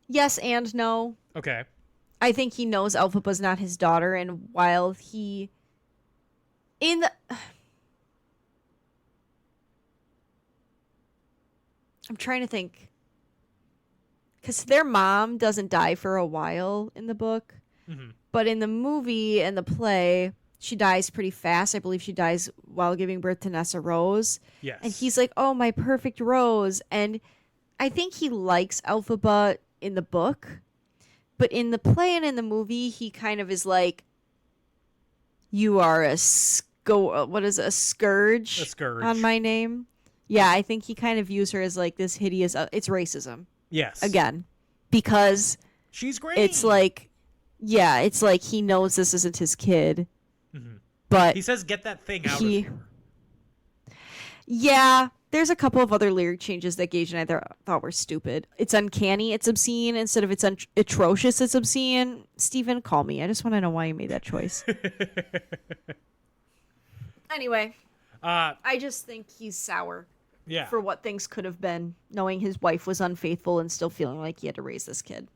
Yes and no. Okay. I think he knows Elphaba's not his daughter, and while he I'm trying to think. Because their mom doesn't die for a while in the book. But in the movie and the play, she dies pretty fast. I believe she dies while giving birth to Nessa Rose. Yes. And he's like, oh, my perfect Rose. And I think he likes Elphaba in the book. But in the play and in the movie, he kind of is like, you are a scourge A scourge. on my name. Yeah, I think he kind of views her as like this hideous, it's racism. Yes. Again. Because She's great. it's like, Yeah, it's like he knows this isn't his kid. But He says, "Get that thing out of here." Yeah, there's a couple of other lyric changes that Gage and I thought were stupid. It's uncanny, it's obscene, instead of it's atrocious, it's obscene. Steven, call me. I just want to know why you made that choice. Anyway, I just think he's sour Yeah. for what things could have been, knowing his wife was unfaithful and still feeling like he had to raise this kid.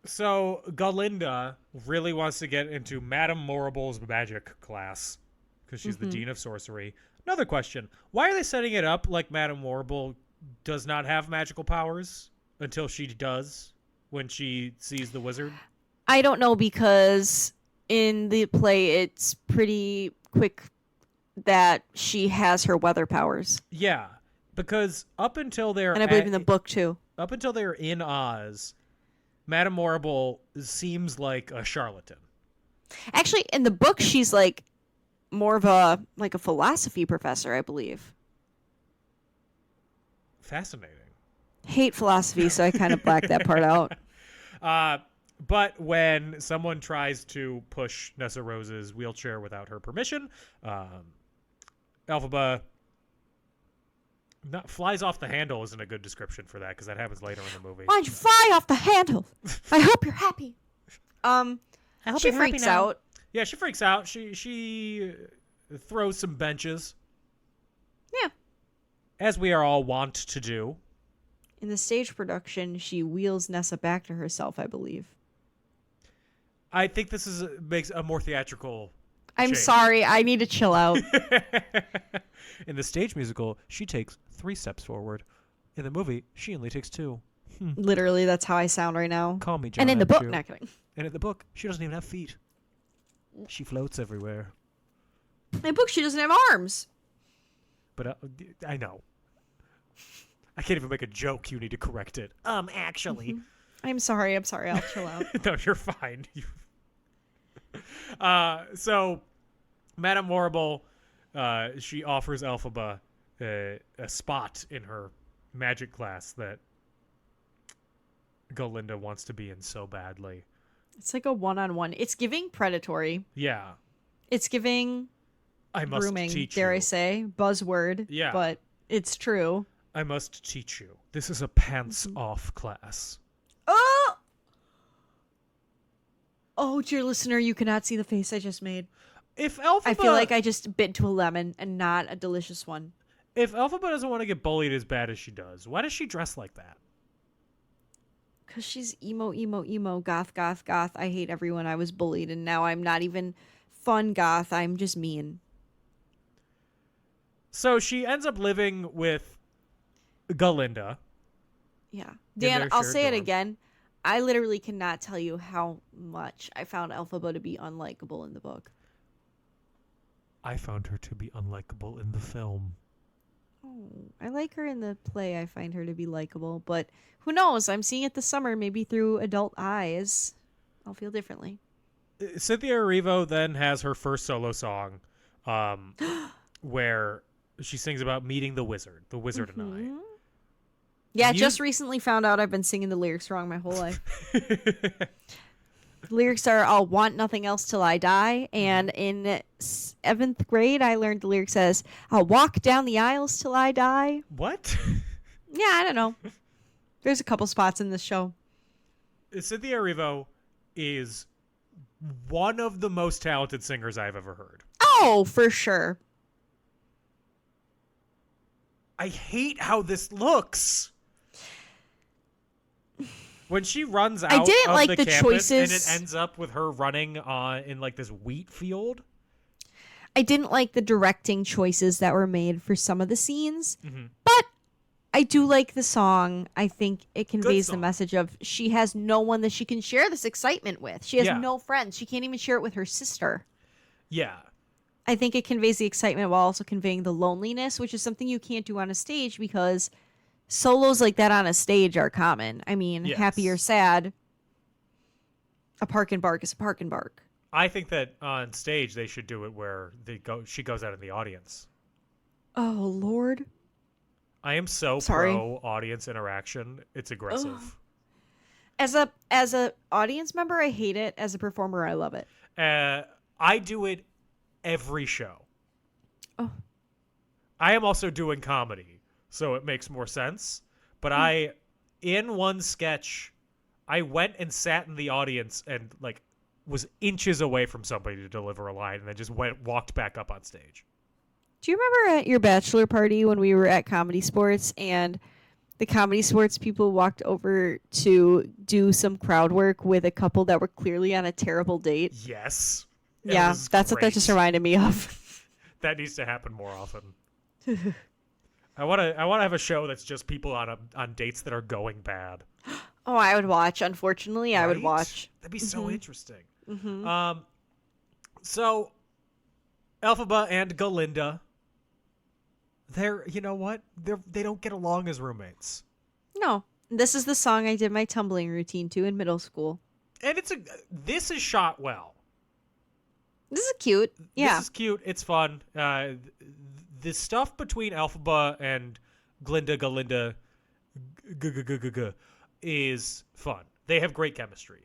So Galinda really wants to get into Madame Morrible's magic class because she's the dean of sorcery. Another question: why are they setting it up like Madame Morrible does not have magical powers until she does when she sees the wizard? I don't know, because in the play it's pretty quick that she has her weather powers. Yeah, because up until they're And I believe in the book too. up until they're in Oz, Madame Morrible seems like a charlatan. Actually, in the book she's like more of a philosophy professor, I believe. Fascinating. Hate philosophy, so I kind of blacked that part out. But when someone tries to push Nessa Rose's wheelchair without her permission, Elphaba flies off the handle isn't a good description for that because that happens later in the movie. Why'd you fly off the handle? I hope you're happy. I hope She freaks out. Yeah, she freaks out. She throws some benches. Yeah. As we are all wont to do. In the stage production, she wheels Nessa back to herself, I believe. I think this makes a more theatrical I'm change. sorry, I need to chill out. In the stage musical, she takes 3 steps forward. In the movie, she only takes 2. Literally, that's how I sound right now. Call me John. And in the book, Andrew. not kidding. And in the book, she doesn't even have feet. She floats everywhere. In the book, she doesn't have arms. But I know. I can't even make a joke. You need to correct it. Actually. I'm sorry. I'll chill out. No, you're fine. So, Madame Morrible, she offers Elphaba a spot in her magic class that Galinda wants to be in so badly. It's like a one-on-one. It's giving predatory. Yeah. It's giving I must grooming, teach dare you. I say. Buzzword. Yeah. But it's true. I must teach you. This is a pants-off class. Oh! Oh, dear listener, you cannot see the face I just made. If Elphaba, I feel like I just bit into a lemon and not a delicious one. If Elphaba doesn't want to get bullied as bad as she does, why does she dress like that? Because she's emo, goth. I hate everyone. I was bullied, and now I'm not even fun goth. I'm just mean. So she ends up living with Galinda. Yeah. their Dan, I'll shared say it dorm. again. I literally cannot tell you how much I found Elphaba to be unlikable in the book. I found her to be unlikable in the film. Oh, I like her in the play. I find her to be likable, but who knows? I'm seeing it this summer, maybe through adult eyes. I'll feel differently. Cynthia Erivo then has her first solo song where she sings about meeting the wizard and I. Yeah, You- just recently found out I've been singing the lyrics wrong my whole life. The lyrics are "I'll want nothing else till I die," and in 7th grade I learned the lyrics as "I'll walk down the aisles till I die." What? Yeah, I don't know. There's a couple spots in this show. Cynthia Erivo is one of the most talented singers I've ever heard. Oh, for sure. I hate how this looks. When she runs out didn't of like the the campus and it choices. ends up with her running in like this wheat field. I didn't like the directing choices that were made for some of the scenes, Mm-hmm. but I do like the song. I think it conveys the song. message of she has no one that she can share this excitement with. She has Yeah. no friends. She can't even share it with her sister. Yeah. I think it conveys the excitement while also conveying the loneliness, which is something you can't do on a stage because solos like that on a stage are common. I mean, Yes. happy or sad, a park and bark is a park and bark. I think that on stage they should do it where she goes out in the audience. Oh, Lord. I am so Sorry. pro audience interaction. It's aggressive. As a audience member, I hate it. As a performer, I love it. I do it every show. Oh. I am also doing comedy, so it makes more sense. But in one sketch, I went and sat in the audience and like was inches away from somebody to deliver a line, and then just walked back up on stage. Do you remember at your bachelor party when we were at Comedy Sports and the Comedy Sports people walked over to do some crowd work with a couple that were clearly on a terrible date? Yes. Yeah, that's what that just reminded me of. That needs to happen more often. I want to have a show that's just people on dates that are going bad. Oh, I would watch. Unfortunately, I would watch. That'd be so interesting. So Elphaba and Galinda, you know what? They don't get along as roommates. No. This is the song I did my tumbling routine to in middle school. And this is shot well. This is cute. Yeah. This is cute. It's fun. The stuff between Elphaba and Galinda is fun. They have great chemistry.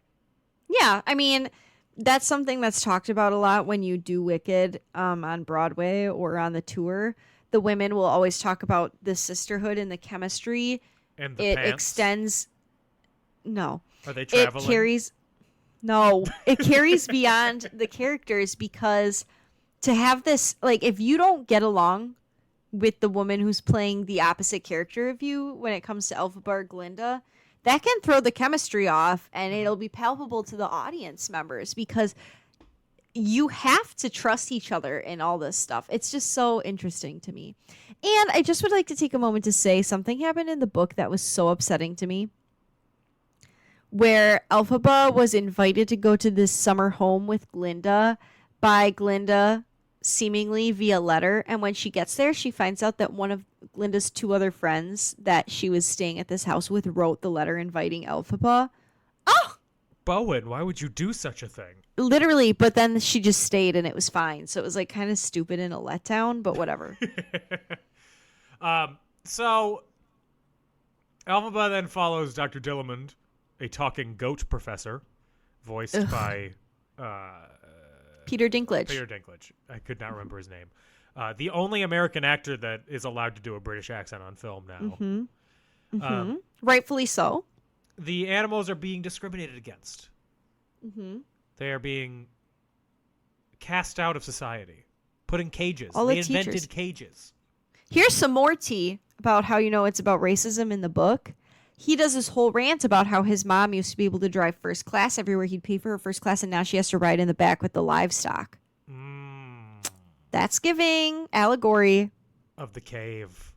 Yeah, I mean, that's something that's talked about a lot when you do Wicked on Broadway or on the tour. The women will always talk about the sisterhood and the chemistry. And the pants. Extends. No. Are they traveling? It carries beyond the characters, because to have this, like, if you don't get along with the woman who's playing the opposite character of you when it comes to Elphaba or Glinda, that can throw the chemistry off, and it'll be palpable to the audience members because you have to trust each other in all this stuff. It's just so interesting to me. And I just would like to take a moment to say something happened in the book that was so upsetting to me, where Elphaba was invited to go to this summer home with Glinda by Glinda seemingly via letter. And when she gets there, she finds out that one of Glinda's two other friends that she was staying at this house with wrote the letter inviting Elphaba. Oh! Bowen, why would you do such a thing? Literally, but then she just stayed and it was fine. So it was like kind of stupid and a letdown, but whatever. So Elphaba then follows Dr. Dillamond, a talking goat professor, voiced by Peter Dinklage. Peter Dinklage. I could not remember his name. The only American actor that is allowed to do a British accent on film now. Rightfully so. The animals are being discriminated against. They are being cast out of society, put in cages. All they the invented teachers. cages. Here's some more tea about how it's about racism in the book. He does this whole rant about how his mom used to be able to drive first class everywhere. He'd pay for her first class, and now she has to ride in the back with the livestock. That's giving allegory. Of the cave.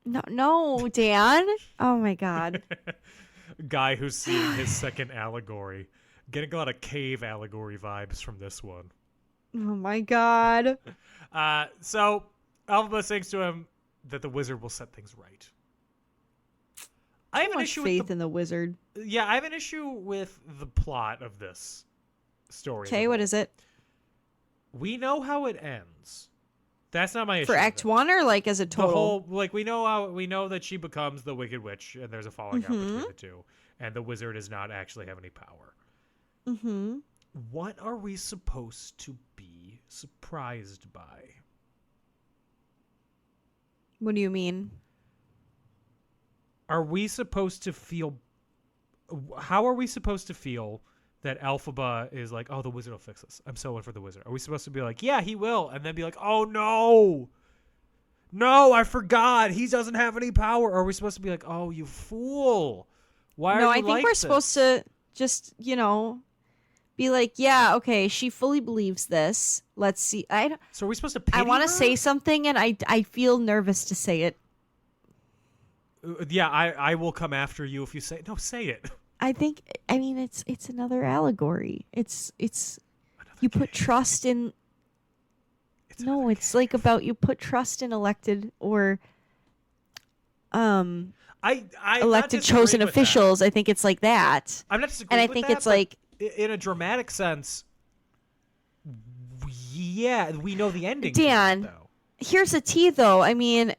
No, Dan. Oh, my God. Guy who's seeing his second allegory. Getting a lot of cave allegory vibes from this one. Oh, my God. So Elphaba sings to him that the wizard will set things right. I have an issue faith with in the wizard. Yeah, I have an issue with the plot of this story. Okay, what is it? We know how it ends. That's not my issue. For Act 1 or like as a total? The whole, like, we know that she becomes the Wicked Witch, and there's a falling out between the two, and the wizard does not actually have any power. What are we supposed to be surprised by? What do you mean? Are we supposed to feel... How are we supposed to feel that Elphaba is like, oh, the wizard will fix this. I'm so in for the wizard. Are we supposed to be like, yeah, he will, and then be like, oh, no. No, I forgot. He doesn't have any power. Or are we supposed to be like, oh, you fool. Why are you like this? No, I think we're supposed to just, be like, yeah, okay, she fully believes this. Let's see. So are we supposed to pity I want her? to say something, and I feel nervous to say it. Yeah, I will come after you if you say... No, say it. It's another allegory. It's you put trust in... No, it's like about you put trust in elected or elected chosen officials. That. I think it's like that. I'm not disagreeing and I with think that, it's like... In a dramatic sense, yeah, we know the ending. Dan, to it, though. Here's a tea, though. I mean,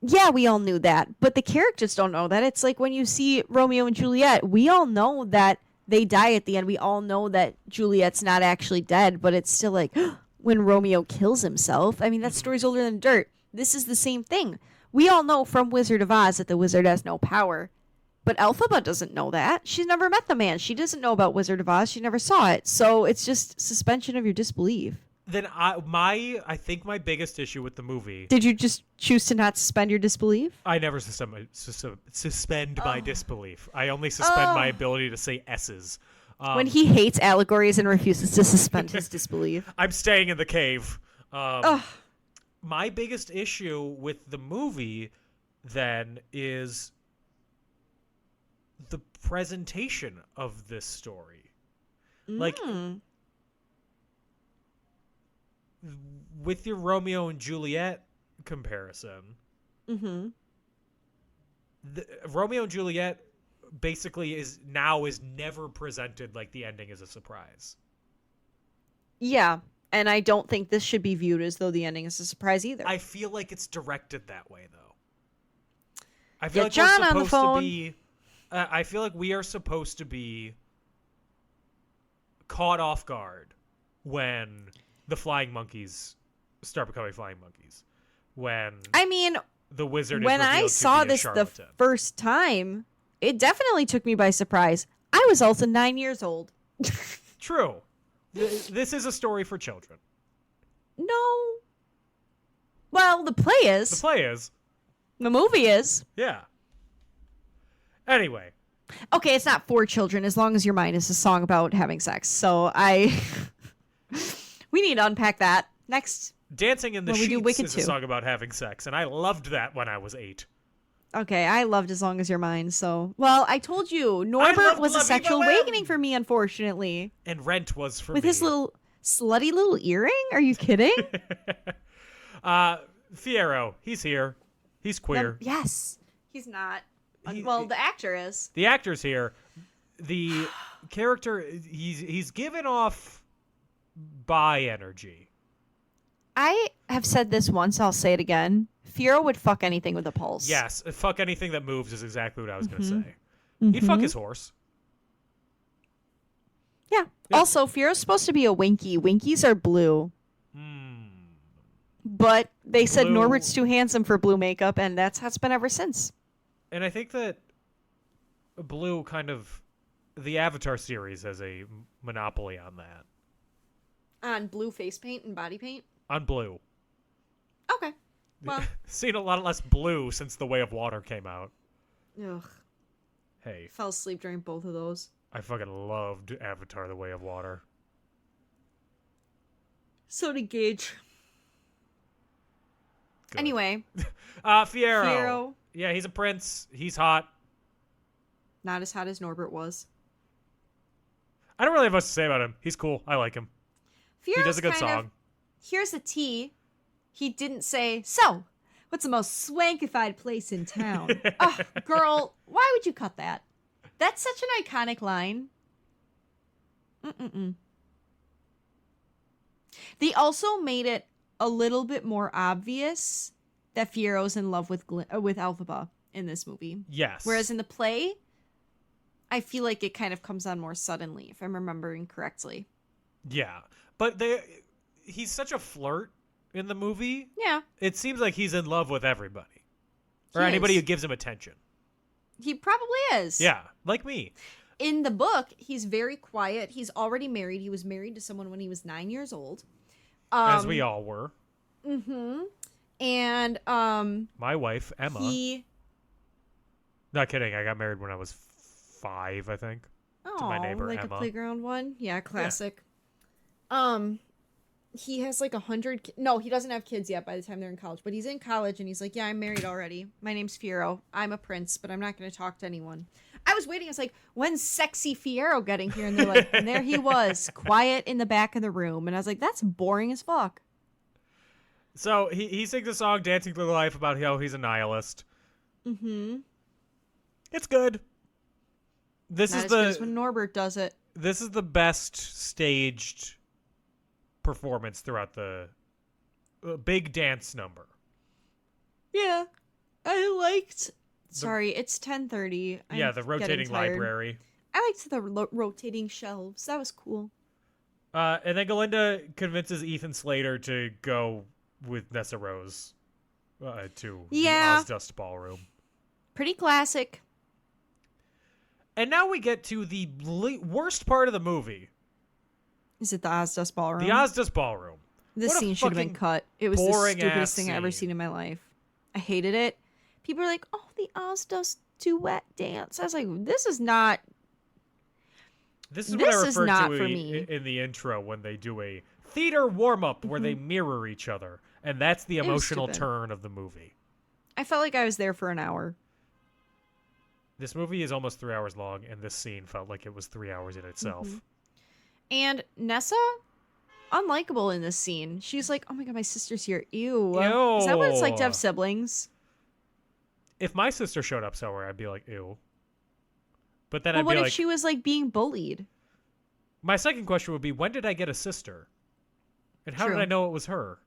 Yeah, we all knew that, but the characters don't know that. It's like when you see Romeo and Juliet, we all know that they die at the end. We all know that Juliet's not actually dead, but it's still like when Romeo kills himself. I mean, that story's older than dirt. This is the same thing. We all know from Wizard of Oz that the wizard has no power, but Elphaba doesn't know that. She's never met the man. She doesn't know about Wizard of Oz. She never saw it. So it's just suspension of your disbelief. Then I think my biggest issue with the movie. Did you just choose to not suspend your disbelief? I never suspend my disbelief. I only suspend my ability to say S's. When he hates allegories and refuses to suspend his disbelief. I'm staying in the cave. My biggest issue with the movie then is the presentation of this story. Like, with your Romeo and Juliet comparison, Romeo and Juliet basically is never presented like the ending is a surprise. Yeah, and I don't think this should be viewed as though the ending is a surprise either. I feel like it's directed that way, though. I feel like John we're on the supposed phone. to be. I feel like we are supposed to be caught off guard when the flying monkeys start becoming flying monkeys. When I mean, the wizard. when is I revealed saw to be a this the charlatan. first time, it definitely took me by surprise. I was also 9 years old. True. This is a story for children. No. Well, the play is. The play is. The movie is. Yeah. Anyway. Okay, it's not for children as long as your mind is a song about having sex. So we need to unpack that next. Dancing in the When we do Sheets Wicked is 2. a song about having sex, and I loved that when I was 8. Okay, I loved As Long as Your Mind, so... Well, I told you, Norbert loved was a La sexual Viva Wham! awakening for me, unfortunately. And Rent was for With me. his little slutty little earring? Are you kidding? Fierro, he's here. He's queer. Yes. He's not. He- Well, the actor is. The actor's here. The character, he's given off bi energy. I have said this once, I'll say it again. Fierro would fuck anything with a pulse. Yes, fuck anything that moves is exactly what I was going to say. He'd fuck his horse. Yeah. Also, Fierro's supposed to be a Winky. Winkies are blue. But they said Blue- Norbert's too handsome for blue makeup, and that's how it's been ever since. And I think that Blue the Avatar series has a monopoly on that. On blue face paint and body paint? On Blue. Okay. Well, Seen a lot less blue since The Way of Water came out. ugh. Hey, Fell asleep during both of those. I fucking loved Avatar The Way of Water. So did Gage. Good. Anyway, Fierro. Fierro. Yeah, he's a prince. He's hot. Not as hot as Norbert was. I don't really have much to say about him. He's cool. I like him. Fierro's He does a good kind of- song. Here's a T. He didn't say, so, what's the most swankified place in town? Oh, girl, why would you cut that? That's such an iconic line. They also made it a little bit more obvious that Fierro's in love with Elphaba in this movie. Yes. Whereas in the play, I feel like it kind of comes on more suddenly, if I'm remembering correctly. Yeah. But he's such a flirt in the movie. Yeah, It seems like he's in love with everybody. Or He anybody is. who gives him attention. he probably is. Yeah. Like me. In the book, he's very quiet. He's already married. He was married to someone when he was 9 years old. As we all were. And My wife, Emma. he Not kidding. I got married when I was 5, I think. To my neighbor, like Emma. a playground one. Yeah, classic. He has like 100. No, he doesn't have kids yet by the time they're in college. But he's in college and he's like, yeah, I'm married already. My name's Fierro. I'm a prince, but I'm not going to talk to anyone. I was waiting. I was like, when's sexy Fierro getting here? And they're like, and there he was, quiet in the back of the room. And I was like, that's boring as fuck. So he sings a song, Dancing Through Life, about how he's a nihilist. It's good. This Not is as good as when Norbert does it. This is the best staged performance throughout the big dance number. Yeah. I liked. Sorry, it's 10:30. Yeah, the rotating library. I liked the rotating shelves. That was cool. And then Galinda convinces Ethan Slater to go with Nessa Rose to the Ozdust Ballroom. Pretty classic. And now we get to the worst part of the movie. Is it the Ozdust Ballroom? The Ozdust Ballroom. This scene should have been cut. It was the stupidest thing I've ever seen in my life. I hated it. People are like, oh, the Ozdust duet dance. I was like, this is not... This is what I referred to in the intro when they do a theater warm-up where they mirror each other. And that's the emotional turn of the movie. I felt like I was there for an hour. This movie is almost 3 hours long, and this scene felt like it was 3 hours in itself. And Nessa, unlikable in this scene. She's like, oh my god, my sister's here. Ew. Ew. Is that what it's like to have siblings? If my sister showed up somewhere, I'd be like, ew. But then I'd be what like... if she was like being bullied? My second question would be, when did I get a sister? And how did I know it was her?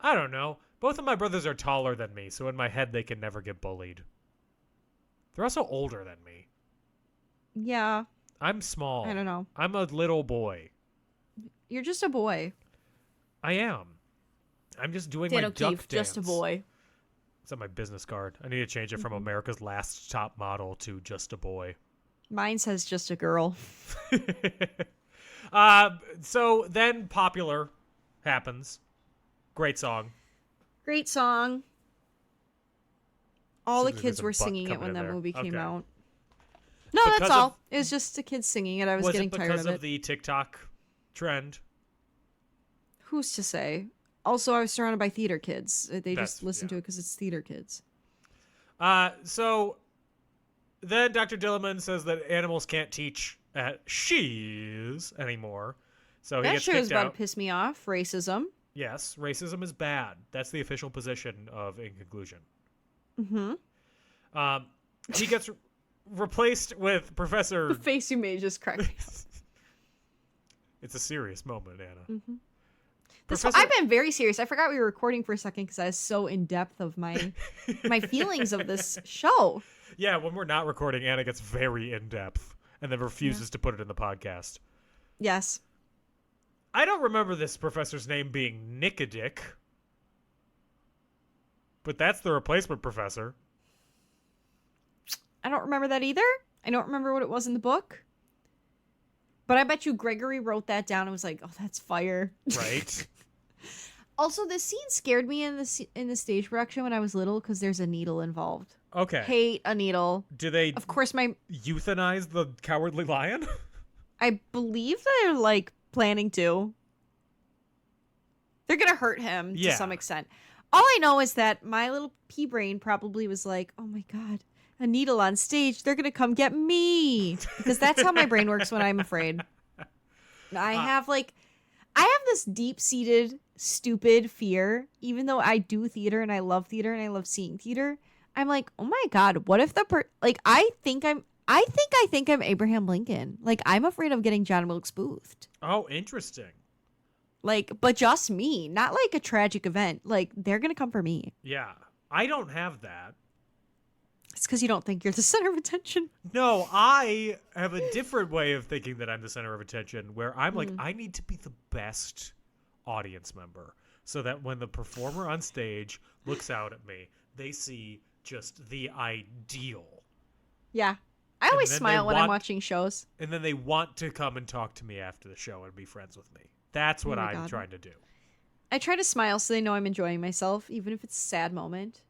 I don't know. Both of my brothers are taller than me, so in my head they can never get bullied. They're also older than me. Yeah. I'm small. I don't know. I'm a little boy. You're just a boy. I am. I'm just doing my duck dance. Just a boy. It's on my business card. I need to change it from America's Last Top Model to just a boy. Mine says just a girl. So then Popular happens. Great song. Great song. All the kids were singing it when that movie came out. No, that's all. It was just the kids singing it. I was getting tired of it. Was it because of the TikTok trend? Who's to say? Also, I was surrounded by theater kids. They just listen to it because it's theater kids. So then Dr. Dillerman says that animals can't teach at shiz anymore. So he gets kicked out. That sure is about to piss me off. Racism. Yes, racism is bad. That's the official position of In Conclusion. He gets replaced with Professor... The face you made just cracked me up. It's a serious moment, Anna. I've been very serious. I forgot we were recording for a second because I was so in depth of my feelings of this show. Yeah, when we're not recording, Anna gets very in depth and then refuses to put it in the podcast. Yes. I don't remember this professor's name being Nicodick, but that's the replacement professor. I don't remember that either. I don't remember what it was in the book. But I bet you Gregory wrote that down and was like, oh, that's fire. Right. Also, this scene scared me in the stage production when I was little because there's a needle involved. Okay. Hate a needle. Do they, of course, euthanize the Cowardly Lion? I believe they're, like, planning to. They're going to hurt him to some extent. All I know is that my little pea brain probably was like, oh, my God. A needle on stage, they're gonna come get me, because that's how my brain works when I'm afraid. I have this deep-seated stupid fear, even though I do theater and I love seeing theater. I'm like, oh my god, what if I think I'm Abraham Lincoln. Like, I'm afraid of getting John Wilkes Boothed. Oh, interesting. Like, but just me, not like a tragic event. Like, they're gonna come for me. Yeah, I don't have that. It's because you don't think you're the center of attention. No, I have a different way of thinking that I'm the center of attention, where I'm like, I need to be the best audience member so that when the performer on stage looks out at me, they see just the ideal. Yeah. I always smile when I'm watching shows. And then they want to come and talk to me after the show and be friends with me. That's what I'm trying to do. I try to smile so they know I'm enjoying myself, even if it's a sad moment.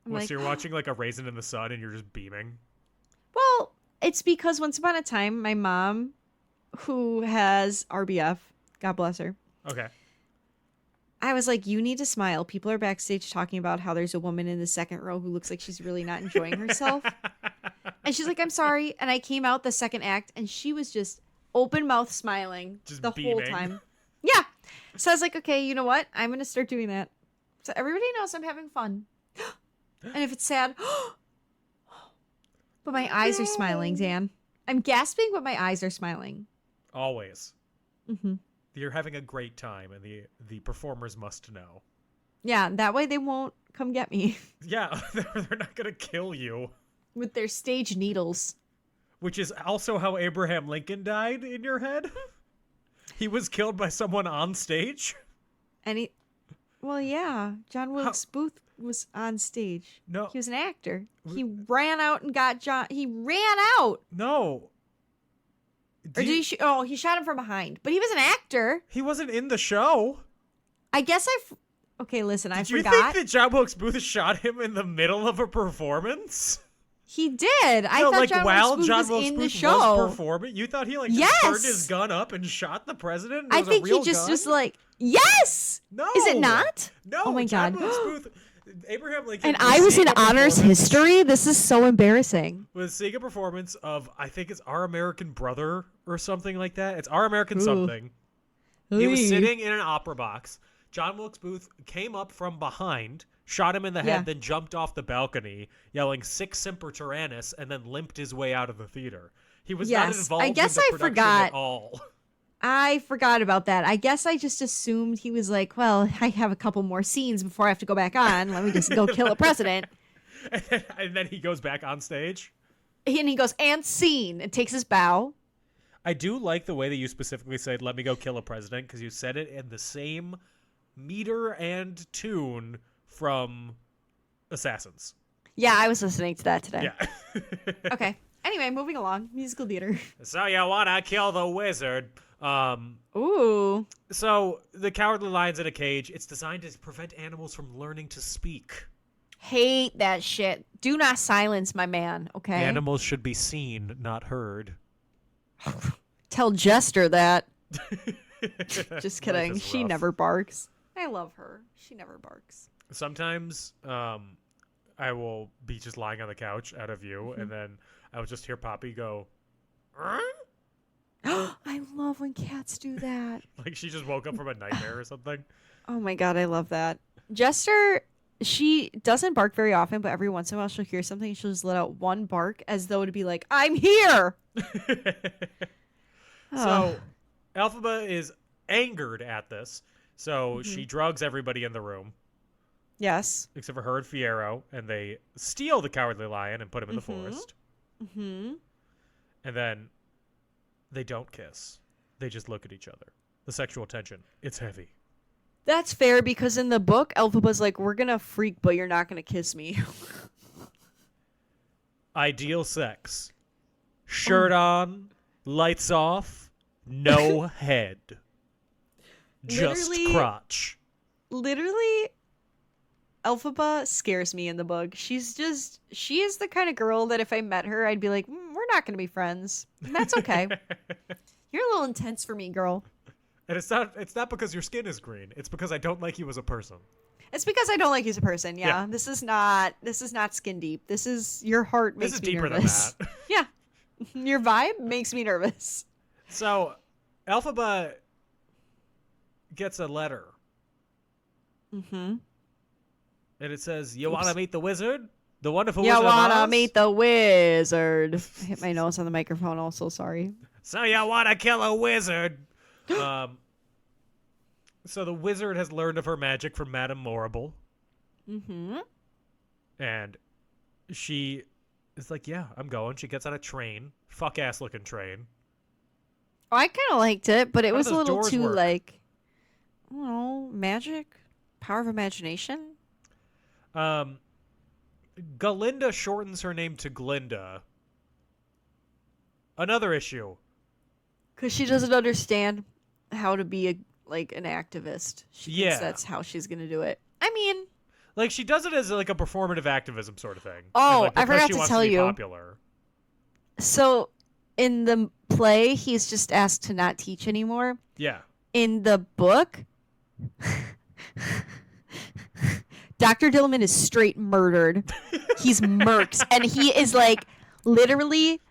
So you're watching like a Raisin in the Sun and you're just beaming? Well, it's because once upon a time, my mom, who has RBF, God bless her. Okay. I was like, you need to smile. People are backstage talking about how there's a woman in the second row who looks like she's really not enjoying herself. And she's like, I'm sorry. And I came out the second act and she was just open mouth smiling just the beaming. Whole time. Yeah. So I was like, okay, you know what? I'm going to start doing that. So everybody knows I'm having fun. And if it's sad, but my eyes are smiling, Dan. I'm gasping, but my eyes are smiling. Always. Mm-hmm. You're having a great time, and the performers must know. Yeah, that way they won't come get me Yeah, they're not gonna kill you. with their stage needles. Which is also how Abraham Lincoln died in your head. He was killed by someone on stage. And well, yeah, John Wilkes Booth was on stage. No. He was an actor. He ran out and got John. He ran out. No. Or did he? He shot him from behind. But he was an actor. He wasn't in the show. I guess Okay, listen, I Did you forgot. think that John Wilkes Booth shot him in the middle of a performance? He did. I No, thought like John while Wilkes Booth John was Wilkes in Booth the show. was performing, you thought he like just Yes! turned his gun up and shot the president? It I was a think he real just gun? was like, yes. No. Is it not? No. Oh my John God. Wilkes Booth, Abraham Lincoln. And I was in seeing a honors performance- history. This is so embarrassing. Was seeing a performance of, I think it's Our American Brother or something like that. It's Our American Ooh. something. He was Ooh. sitting in an opera box. John Wilkes Booth came up from behind, shot him in the head, Yeah. then jumped off the balcony, yelling "Sic Semper Tyrannis," and then limped his way out of the theater. He was not Yes, involved I guess in the I production forgot. at all. I forgot about that. I guess I just assumed he was like, well, I have a couple more scenes before I have to go back on. Let me just go kill a president. And then he goes back on stage. And he goes, and scene. And takes his bow. I do like the way that you specifically said, "Let me go kill a president," because you said it in the same meter and tune from Assassins. Yeah, I was listening to that today. Yeah. Okay. Anyway, moving along. Musical theater. So you wanna kill the wizard? Ooh. So the Cowardly Lion's in a cage. It's designed to prevent animals from learning to speak. Hate that shit. Do not silence my man, okay? Animals should be seen, not heard. Tell Jester that. Just Life kidding. is She rough. never barks. I love her. She never barks. Sometimes I will be just lying on the couch out of view, and then I will just hear Poppy go, "Huh?" I love when cats do that. Like she just woke up from a nightmare or something. Oh my god, I love that. Jester, she doesn't bark very often, but every once in a while she'll hear something and she'll just let out one bark as though to be like, I'm here! So Elphaba is angered at this, so she drugs everybody in the room, Yes. except for her and Fiero, and they steal the Cowardly Lion and put him in the forest. Mm-hmm. And then they don't kiss. They just look at each other. The sexual tension, it's heavy. That's fair because in the book, Elphaba's like, we're gonna freak, but you're not gonna kiss me. Ideal sex. Shirt on, lights off, no head. Just Literally- crotch. Literally, Elphaba scares me in the book. She is the kind of girl that if I met her, I'd be like, we're not gonna be friends. And that's okay. You're a little intense for me, girl. And it's not because your skin is green. It's because I don't like you as a person. It's because I don't like you as a person. Yeah. Yeah. This is not skin deep. This is your heart makes This is me deeper nervous. than that. Yeah. Your vibe makes me nervous. So, Elphaba gets a letter. Mm-hmm. And it says, "You want to meet the wizard? The wonderful You wizard of wanna Oz? meet the wizard. I hit my nose on the microphone also, sorry. So you want to kill a wizard?" So the wizard has learned of her magic from Madame Morrible. Mm-hmm. And she is like, "Yeah, I'm going." She gets on a train. Fuck-ass looking train. Oh, I kind of liked it, but it How was do a those little doors too, work? like, I don't know, magic? Power of imagination? Galinda shortens her name to Glinda. Another issue. Because she doesn't understand how to be, an activist. She Yeah. thinks that's how she's going to do it. I mean... Like, she does it as, like, a performative activism sort of thing. Oh, like, I because forgot she to wants tell be you. Popular. So, in the play, he's just asked to not teach anymore. Yeah. In the book, Dr. Dillman is straight murdered. He's murked. And he is, literally,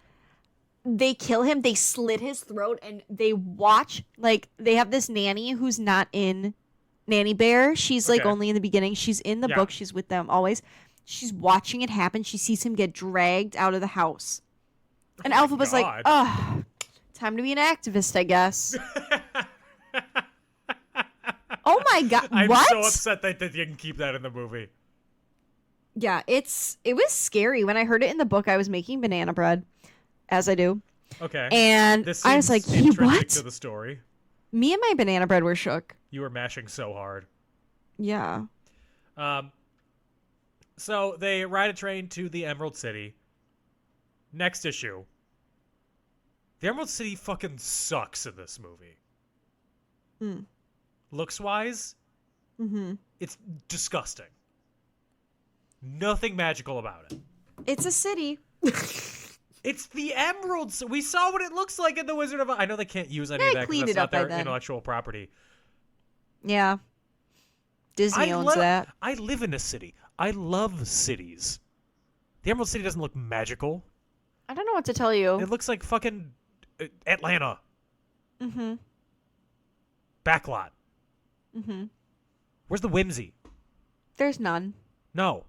they kill him, they slit his throat, and they watch, they have this nanny who's not in Nanny Bear. She's, Okay. only in the beginning. She's in the Yeah. book. She's with them always. She's watching it happen. She sees him get dragged out of the house. And Oh my Elphaba's like, God. oh, time to be an activist, I guess. Oh my god! I'm what? so upset that they didn't keep that in the movie. Yeah, it was scary. When I heard it in the book, I was making banana bread, as I do. Okay. And This I was seems like, intrinsic what? to the story. Me and my banana bread were shook. You were mashing so hard. Yeah. So they ride a train to the Emerald City. Next issue. The Emerald City fucking sucks in this movie. Looks-wise, it's disgusting. Nothing magical about it. It's a city. It's the Emerald City. We saw what it looks like in The Wizard of Oz. I know they can't use any of that because cleaned that's it not up by their then. intellectual property. Yeah. Disney owns that. I live in a city. I love cities. The Emerald City doesn't look magical. I don't know what to tell you. It looks like fucking Atlanta. Mm-hmm. Backlot. Mm-hmm. Where's the whimsy? There's none. No.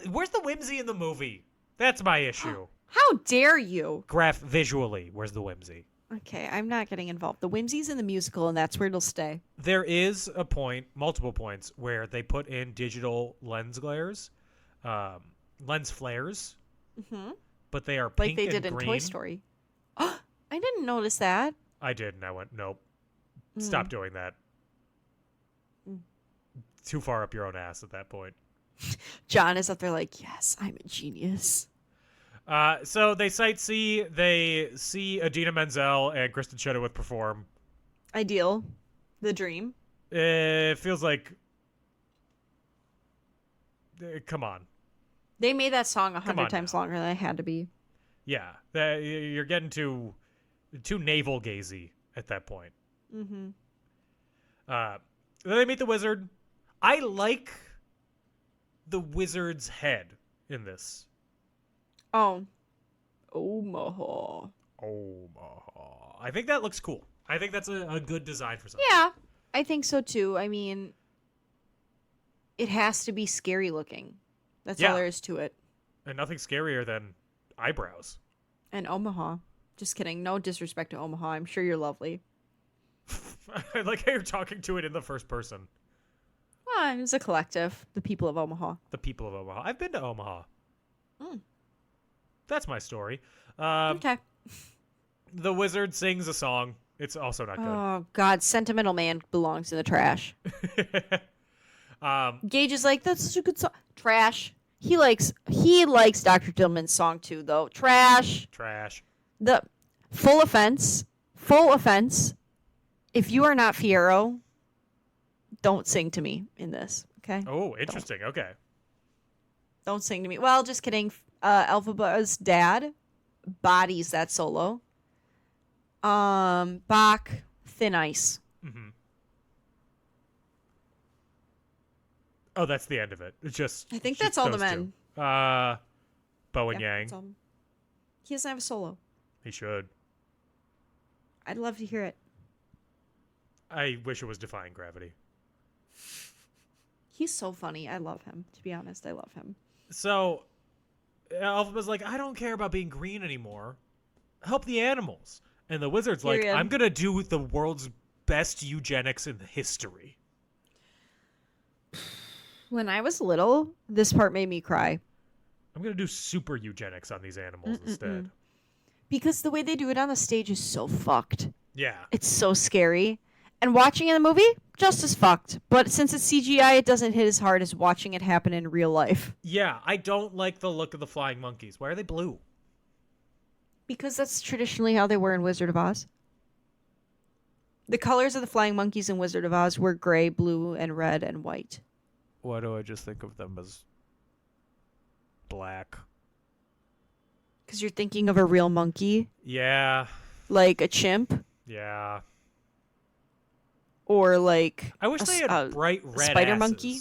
Where's the whimsy in the movie? That's my issue. How dare you? Visually, where's the whimsy? Okay, I'm not getting involved. The whimsy's in the musical, and that's where it'll stay. There is a point, multiple points, where they put in digital lens glares, lens flares, but they are Like pink they and did in green. Toy Story. I didn't notice that. I did, and I went, nope. Stop doing that. Too far up your own ass at that point. John is up there like, yes, I'm a genius. So they sightsee. They see Idina Menzel and Kristen Chenoweth perform. Ideal. The dream. It feels like... come on. They made that song 100 on times now. longer than it had to be. Yeah. You're getting too navel-gazy at that point. Mm-hmm. Then they meet the wizard. I like the wizard's head in this. Oh. Omaha. I think that looks cool. I think that's a good design for something. Yeah, I think so too. I mean, it has to be scary looking. That's all there is to it. And nothing scarier than eyebrows. And Omaha. Just kidding. No disrespect to Omaha. I'm sure you're lovely. I like how you're talking to it in the first person. Well, it's a collective. The people of Omaha. The people of Omaha. I've been to Omaha. That's my story. Okay. The wizard sings a song. It's also not good. Oh, God. Sentimental Man belongs in the trash. Gage is like, that's such a good song. Trash. He likes Dr. Dillman's song too, though. Trash. The full offense. If you are not Fierro, don't sing to me in this, okay? Oh, interesting. Okay. Don't sing to me. Well, just kidding. Elphaba's dad bodies that solo. Bach, Thin Ice. Mm-hmm. Oh, that's the end of it. It's just... I think that's all the those men. two. Bo and Yeah, Yang. that's all. He doesn't have a solo. He should. I'd love to hear it. I wish it was Defying Gravity. He's so funny. I love him. To be honest, I love him. So, Elphaba's like, I don't care about being green anymore. Help the animals. And the wizard's like, Period. I'm going to do the world's best eugenics in history. When I was little, this part made me cry. I'm going to do super eugenics on these animals instead. Because the way they do it on the stage is so fucked. Yeah. It's so scary. And watching it in the movie, just as fucked. But since it's CGI, it doesn't hit as hard as watching it happen in real life. Yeah, I don't like the look of the flying monkeys. Why are they blue? Because that's traditionally how they were in Wizard of Oz. The colors of the flying monkeys in Wizard of Oz were gray, blue, and red, and white. Why do I just think of them as black? Because you're thinking of a real monkey, Yeah. like a chimp, Yeah. or like I wish they had bright red spider asses. monkey.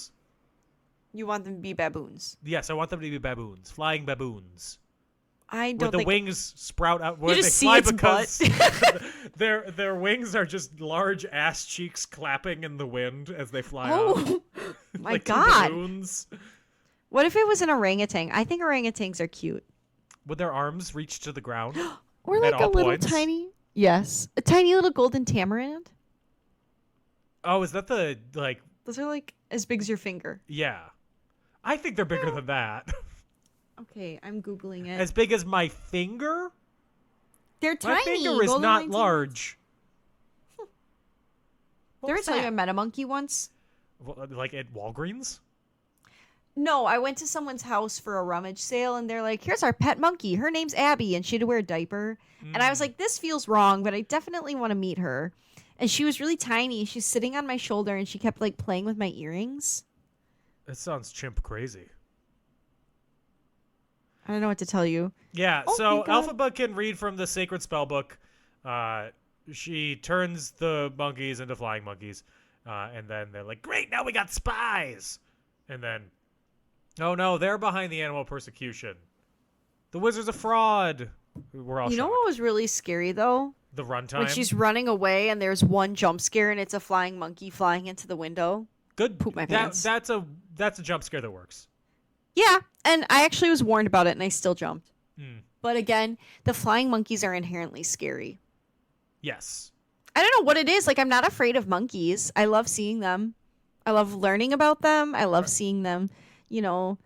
You want them to be baboons. Yes, I want them to be baboons. Flying baboons. I Where don't the think... wings sprout out. Where You they just see fly its because butt. their wings are just large ass cheeks clapping in the wind as they fly off. Oh, my Like two God. baboons. What if it was an orangutan? I think orangutans are cute. Would their arms reach to the ground? Or At like a all little points? tiny... Yes. A tiny little golden tamarind. Oh, is that the, like... Those are like as big as your finger. Yeah. I think they're bigger than that. Okay, I'm Googling it. As big as my finger? They're tiny. My finger is Golden not 19. large. Did I tell you I met a monkey once? Like at Walgreens? No, I went to someone's house for a rummage sale, and they're like, here's our pet monkey. Her name's Abby, and she had to wear a diaper. And I was like, this feels wrong, but I definitely want to meet her. And she was really tiny. She's sitting on my shoulder, and she kept, like, playing with my earrings. That sounds chimp crazy. I don't know what to tell you. Yeah, Oh so my God. Elphaba can read from the sacred spell book. She turns the monkeys into flying monkeys. And then they're like, great, now we got spies. And then, oh no, they're behind the animal persecution. The wizard's a fraud. We're all You know shocked. what was really scary, though? The runtime? When she's running away, and there's one jump scare, and it's a flying monkey flying into the window. Good. Poop my pants. That's a jump scare that works. Yeah, and I actually was warned about it, and I still jumped. Mm. But again, the flying monkeys are inherently scary. Yes. I don't know what it is. Like, I'm not afraid of monkeys. I love seeing them. I love learning about them. I love seeing them, you know,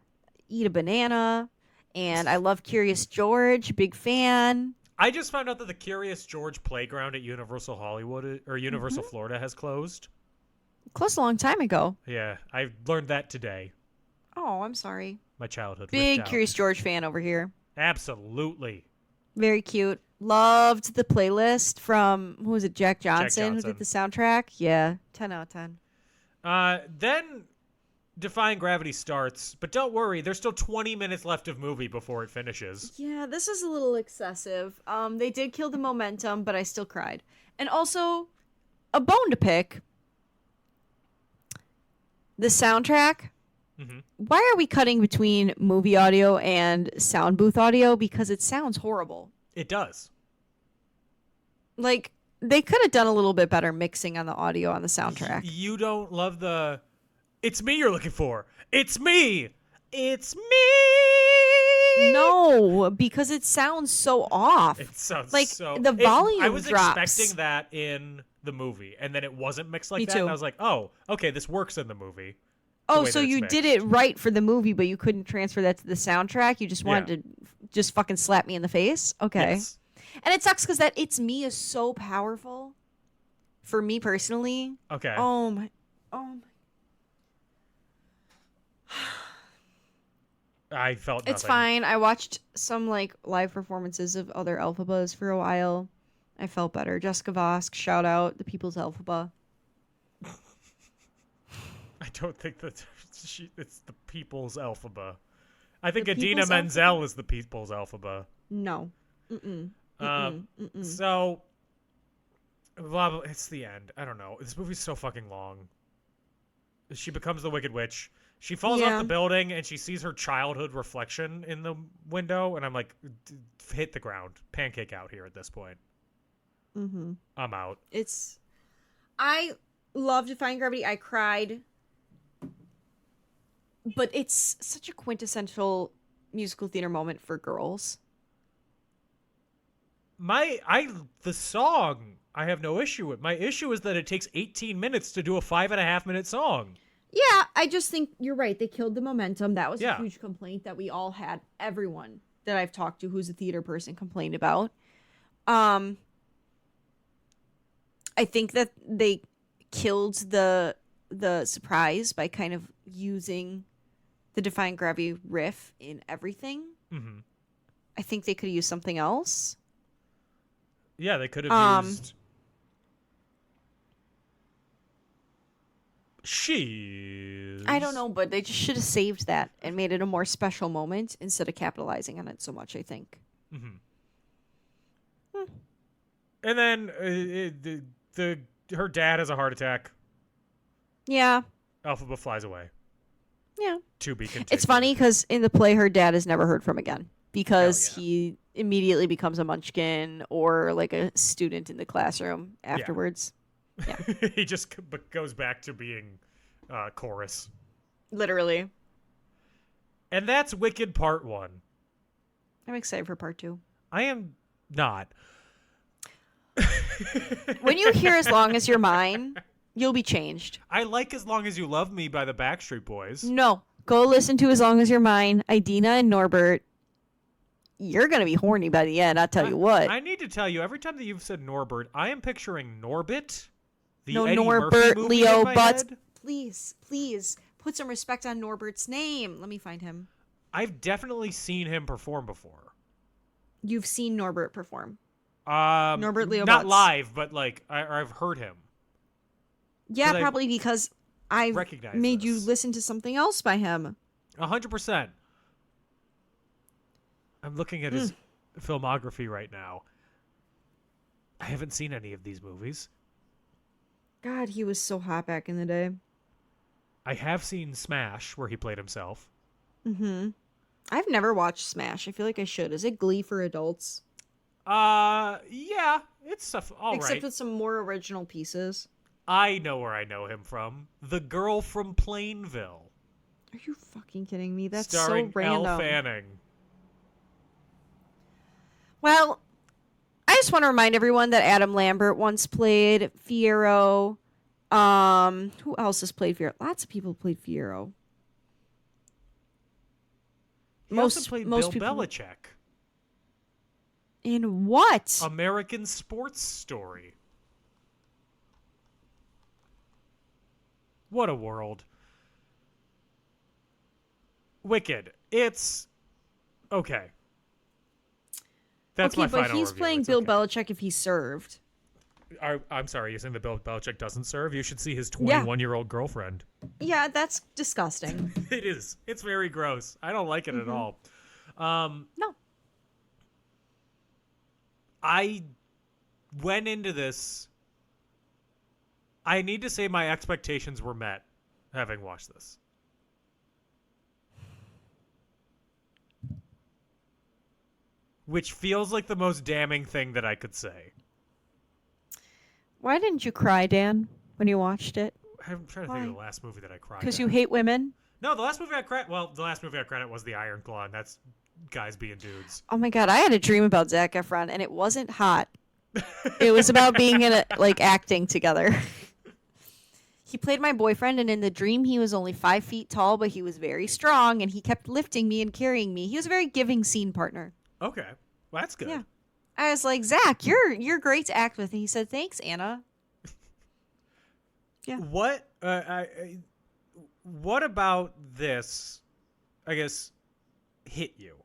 eat a banana. And I love Curious George. Big fan. I just found out that the Curious George playground at Universal Hollywood or Universal Florida has closed. Closed a long time ago. Yeah, I learned that today. Oh, I'm sorry. My childhood. Big ripped out. Curious George fan over here. Absolutely. Very cute. Loved the playlist from, who was it, Jack Johnson, who Johnson. did the soundtrack? Yeah, 10 out of 10. Then Defying Gravity starts, but don't worry, there's still 20 minutes left of movie before it finishes. Yeah, this is a little excessive. They did kill the momentum, but I still cried. And also, a bone to pick. The soundtrack. Mm-hmm. Why are we cutting between movie audio and sound booth audio? Because it sounds horrible. It does. Like, they could have done a little bit better mixing on the audio on the soundtrack. You don't love the... It's me you're looking for. It's me. It's me. No, because it sounds so off. It sounds like so... the volume I was drops. expecting that in the movie, and then it wasn't mixed like Me that, too. and I was like, oh, okay, this works in the movie. Oh, way so that it's you did it right for the movie, but you couldn't transfer that to the soundtrack? You just wanted to just fucking slap me in the face? Okay. Yes. And it sucks because that It's Me is so powerful for me personally. Okay. Oh my. I felt nothing. It's fine. I watched some like live performances of other Elphabas for a while. I felt better. Jessica Vosk, shout out the People's Elphaba. I don't think that it's the People's Elphaba. I think The Idina People's Menzel is the People's Elphaba. No. Mm-mm. So, blah, blah, it's the end. I don't know. This movie's so fucking long. She becomes the Wicked Witch. She falls off the building, and she sees her childhood reflection in the window, and I'm like, hit the ground. Pancake out here at this point. Mm-hmm. I'm out. I love Defying Gravity. I cried. But it's such a quintessential musical theater moment for girls. The song, I have no issue with. My issue is that it takes 18 minutes to do a 5.5-minute song. Yeah, I just think you're right. They killed the momentum. That was Yeah. a huge complaint that we all had. Everyone that I've talked to who's a theater person complained about. I think that they killed the surprise by kind of using the Defying Gravity riff in everything. Mm-hmm. I think they could have used something else. Yeah, they could have used... Shiz. I don't know, but they just should have saved that and made it a more special moment instead of capitalizing on it so much, I think. Mm-hmm. And then her dad has a heart attack. Yeah. Elphaba flies away. Yeah. To be continued. It's funny because in the play, her dad is never heard from again because Hell yeah. he immediately becomes a munchkin or like a student in the classroom afterwards. Yeah. He just goes back to being chorus. Literally. And that's Wicked Part 1. I'm excited for part 2. I am not. When you hear As Long as You're Mine, You'll be changed. I like As Long As You Love Me by the Backstreet Boys. No. Go listen to As Long As You're Mine, Idina and Norbert. You're going to be horny by the end, I'll tell you what. I need to tell you, every time that you've said Norbert, I am picturing Norbit, the no, Eddie Norbert, Murphy movie Leo, in my Butts. head. Please, put some respect on Norbert's name. Let me find him. I've definitely seen him perform before. You've seen Norbert perform. Norbert Leo not Butts. live, but like I've heard him. Yeah, probably because I recognize made you this. listen to something else by him. 100%. I'm looking at his filmography right now. I haven't seen any of these movies. God, he was so hot back in the day. I have seen Smash, where he played himself. Mm-hmm. I've never watched Smash. I feel like I should. Is it Glee for adults? Yeah, it's stuff. All Except right. with some more original pieces. I know where I know him from. The Girl from Plainville. Are you fucking kidding me? That's starring so random. Elle Fanning. Well, I just want to remind everyone that Adam Lambert once played Fiero. Who else has played Fiero? Lots of people played Fiero. He also played Bill Belichick. In what? American Sports Story. What a world. Wicked. It's okay. That's my final but he's review. playing It's Bill okay. Belichick if he served. I'm sorry, you're saying that Bill Belichick doesn't serve? You should see his 21-year-old girlfriend. Yeah, that's disgusting. It is. It's very gross. I don't like it at all. No. I went into this. I need to say my expectations were met having watched this. Which feels like the most damning thing that I could say. Why didn't you cry, Dan, when you watched it? I'm trying to think of the last movie that I cried Because at. you hate women? No, the last movie I cried. Well, the last movie I cried at was The Iron Claw, and that's guys being dudes. Oh my god, I had a dream about Zac Efron, and it wasn't hot. It was about being in acting together. He played my boyfriend, and in the dream, he was only 5 feet tall, but he was very strong, and he kept lifting me and carrying me. He was a very giving scene partner. Okay, well, that's good. Yeah. I was like, Zach, you're great to act with. And he said, thanks, Anna. Yeah. What? What about this? I guess hit you.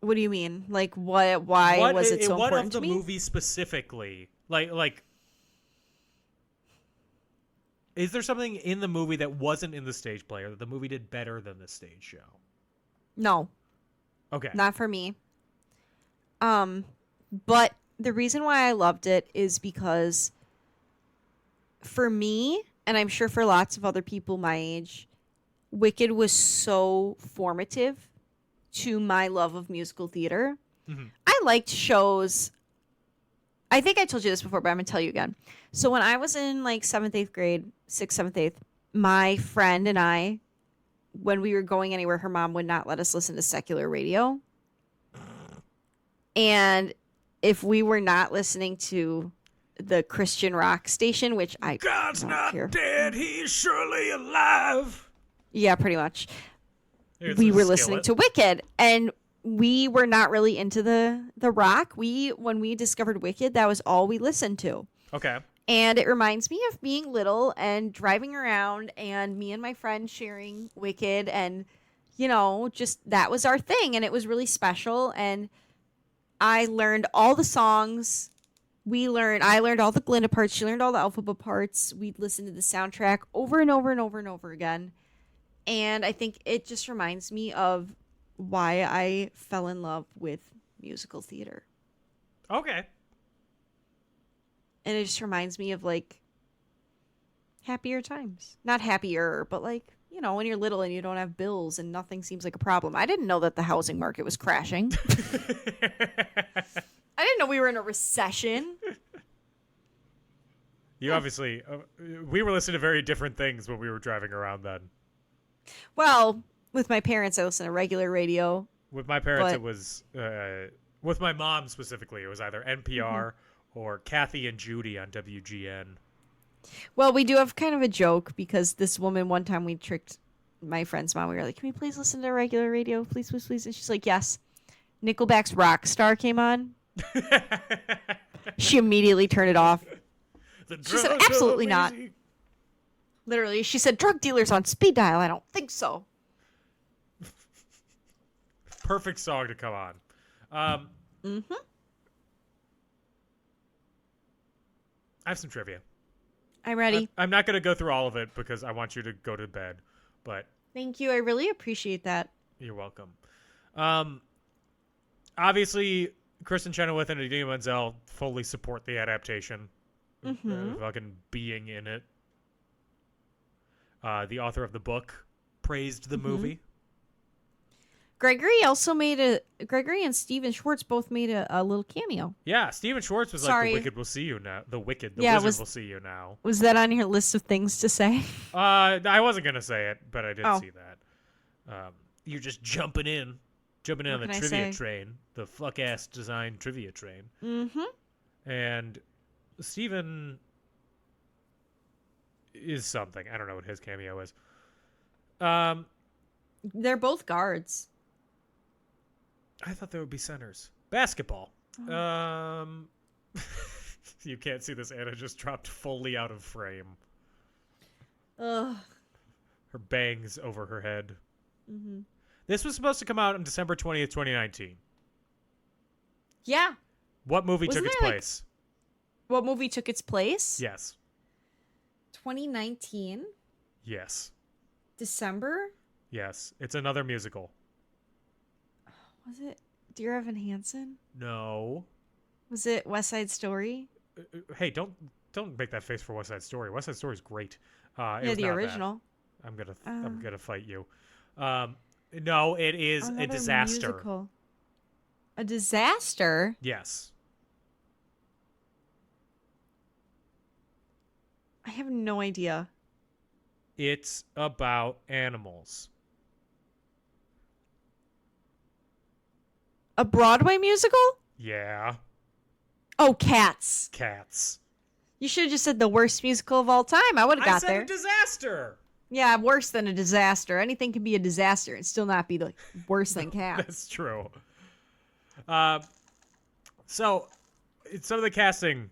What do you mean? Like, what? Why was it so what important of the to me? movie specifically? Like, is there something in the movie that wasn't in the stage play, or that the movie did better than the stage show? No. Okay. Not for me. But the reason why I loved it is because for me, and I'm sure for lots of other people my age, Wicked was so formative to my love of musical theater. Mm-hmm. I liked shows. I think I told you this before, but I'm going to tell you again. So when I was in like 7th, 8th grade, 6th, 7th, 8th, my friend and I, when we were going anywhere, her mom would not let us listen to secular radio. And if we were not listening to the Christian rock station, which I God's don't not care. dead, he's surely alive. Yeah, pretty much. Here's We a were listening skillet. to Wicked, and we were not really into the rock. When we discovered Wicked, that was all we listened to. Okay. And it reminds me of being little and driving around and me and my friend sharing Wicked, and just that was our thing, and it was really special. And I learned all the songs. I learned all the Glinda parts. She learned all the Alphaba parts. We'd listen to the soundtrack over and over and over and over again. And I think it just reminds me of why I fell in love with musical theater. Okay. And it just reminds me of like happier times. Not happier, but like, when you're little and you don't have bills and nothing seems like a problem. I didn't know that the housing market was crashing. I didn't know we were in a recession. You obviously, we were listening to very different things when we were driving around then. Well, with my parents, I listened to regular radio. With my parents, But- it was With my mom specifically, it was either NPR or Kathy and Judy on WGN. Well, we do have kind of a joke because this woman, one time we tricked my friend's mom. We were like, can we please listen to regular radio? Please, please, please. And she's like, yes. Nickelback's Rockstar came on. She immediately turned it off. She said, absolutely not. Literally, she said, drug dealers on speed dial. I don't think so. Perfect song to come on. I have some trivia. I'm ready. I'm not going to go through all of it because I want you to go to bed. But Thank you. I really appreciate that. you're welcome. Obviously, Kristen Chenoweth and Idina Menzel fully support the adaptation. Fucking being in it. The author of the book praised the movie. Gregory and Steven Schwartz both made a little cameo. Yeah, Steven Schwartz was like, Sorry. the wicked will see you now. The wizard will see you now. Was that on your list of things to say? I wasn't going to say it, but I did Oh. see that. You're just jumping in on the can I trivia say? train, the fuck-ass design trivia train. Mm-hmm. And Steven is something. I don't know what his cameo is. They're both guards. I thought there would be centers. Basketball. Oh. You can't see this. Anna just dropped fully out of frame. Ugh. Her bangs over her head. Mm-hmm. This was supposed to come out on December 20th, 2019. Yeah. What movie Wasn't took its there, like- place? What movie took its place? Yes. 2019. Yes. December? Yes. It's another musical. Was it Dear Evan Hansen? No. Was it West Side Story? Hey, don't make that face for West Side Story. West Side Story is great. It Yeah, was the not that. original. I'm gonna fight you. No, it is a Another disaster. Musical. A disaster? Yes. I have no idea. It's about animals. A Broadway musical? Yeah. Oh, Cats. Cats. You should have just said the worst musical of all time. I would have got I said there. a disaster. Yeah, worse than a disaster. Anything can be a disaster and still not be like worse than Cats. That's true. So, some of the casting,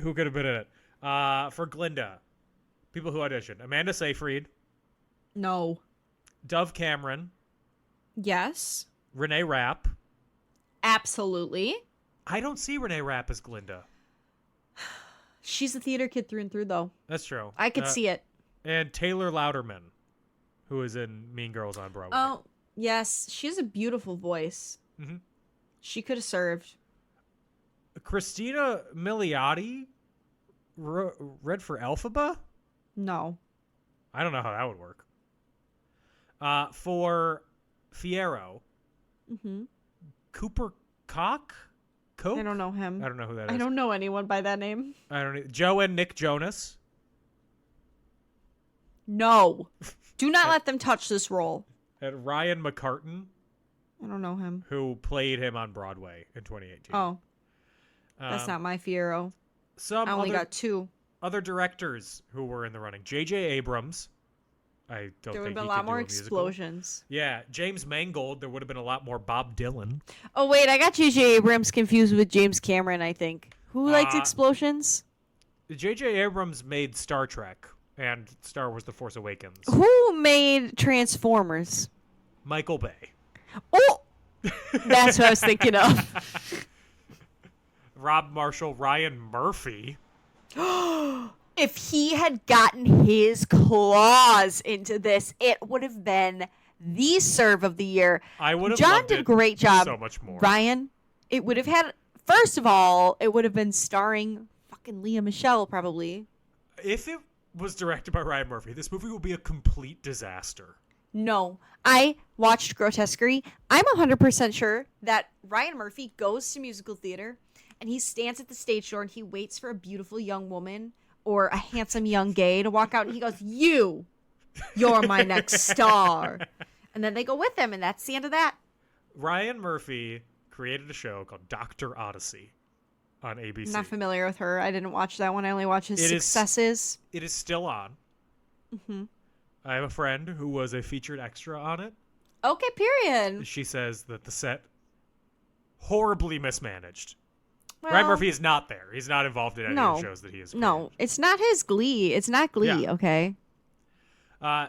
who could have been in it? For Glinda, people who auditioned: Amanda Seyfried, No. Dove Cameron, Yes. Renee Rapp. Absolutely. I don't see Renee Rapp as Glinda. She's a theater kid through and through, though. That's true. I could see it. And Taylor Louderman, who is in Mean Girls on Broadway. Oh, yes. She has a beautiful voice. Mhm. She could have served. Christina Milioti read for Elphaba? No. I don't know how that would work. For Fierro, Mm-hmm. Cooper Coke? I don't know him. I don't know who that is. I don't know anyone by that name. I don't know. Joe and Nick Jonas. No. Do not let them touch this role. And Ryan McCartan, I don't know him. who played him on Broadway in 2018. Oh, that's not my Fiero. Some I only other, got two. other directors who were in the running. J.J. Abrams. I don't There would think have been he a lot could more do a musical. explosions. Yeah, James Mangold. There would have been a lot more Bob Dylan. Oh, wait. I got J.J. Abrams confused with James Cameron, I think. Who likes Ah. explosions? J.J. Abrams made Star Trek and Star Wars: The Force Awakens. Who made Transformers? Michael Bay. Oh! That's what I was thinking of. Rob Marshall, Ryan Murphy. If he had gotten his claws into this, it would have been the serve of the year. I would have John loved did a it great job. so much more. Ryan, it would have had, first of all, it would have been starring fucking Leah Michele, probably. If it was directed by Ryan Murphy, this movie would be a complete disaster. No. I watched Grotesquerie. I'm 100% sure that Ryan Murphy goes to musical theater and he stands at the stage door and he waits for a beautiful young woman or a handsome young gay to walk out and he goes, you're my next star. And then they go with him and that's the end of that. Ryan Murphy created a show called Dr. Odyssey on ABC. Not familiar with her. I didn't watch that one. I only watched his successes. It is still on. Mm-hmm. I have a friend who was a featured extra on it. Okay, period. She says that the set horribly mismanaged. Well, Ryan Murphy is not there. He's not involved in any of the shows that he is. No, it's not his Glee. It's not Glee, okay?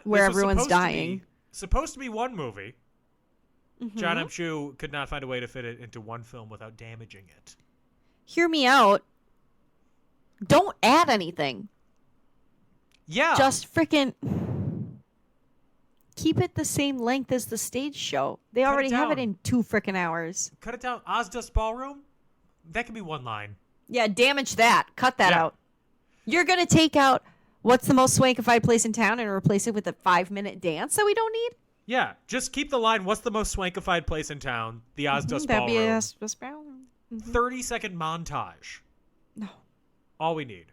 Where everyone's dying. Supposed to be one movie. Mm-hmm. John M. Chu could not find a way to fit it into one film without damaging it. Hear me out. Don't add anything. Yeah. Just freaking keep it the same length as the stage show. They already have it in 2 freaking hours. Cut it down. Ozdust Ballroom? That could be one line. Yeah, damage that. Cut that out. You're going to take out what's the most swankified place in town and replace it with a 5-minute dance that we don't need? Yeah, just keep the line, what's the most swankified place in town? The Ozdust Ballroom. That'd be a Ballroom. 30-second montage. No. All we need.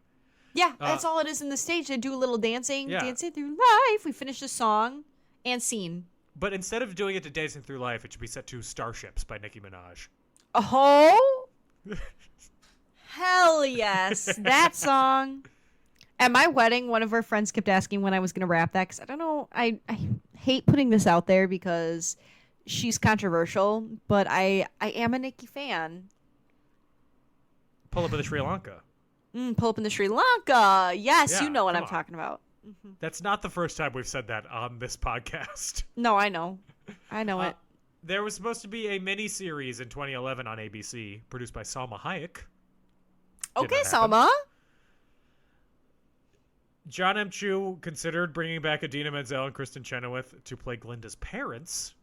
Yeah, that's all it is in the stage. They do a little dancing, Yeah. dancing through life. We finish the song and scene. But instead of doing it to Dancing Through Life, it should be set to Starships by Nicki Minaj. Oh? Hell yes. That song. At my wedding, one of our friends kept asking when I was going to rap that because I don't know. I hate putting this out there because she's controversial, but I am a Nicki fan. Pull up in the Sri Lanka. Pull up in the Sri Lanka. Yes, Yeah, you know what I'm come on. talking about. That's not the first time we've said that on this podcast. No, I know. I know it. There was supposed to be a mini-series in 2011 on ABC, produced by Salma Hayek. Okay, not happen. Salma. John M. Chu considered bringing back Idina Menzel and Kristen Chenoweth to play Glinda's parents.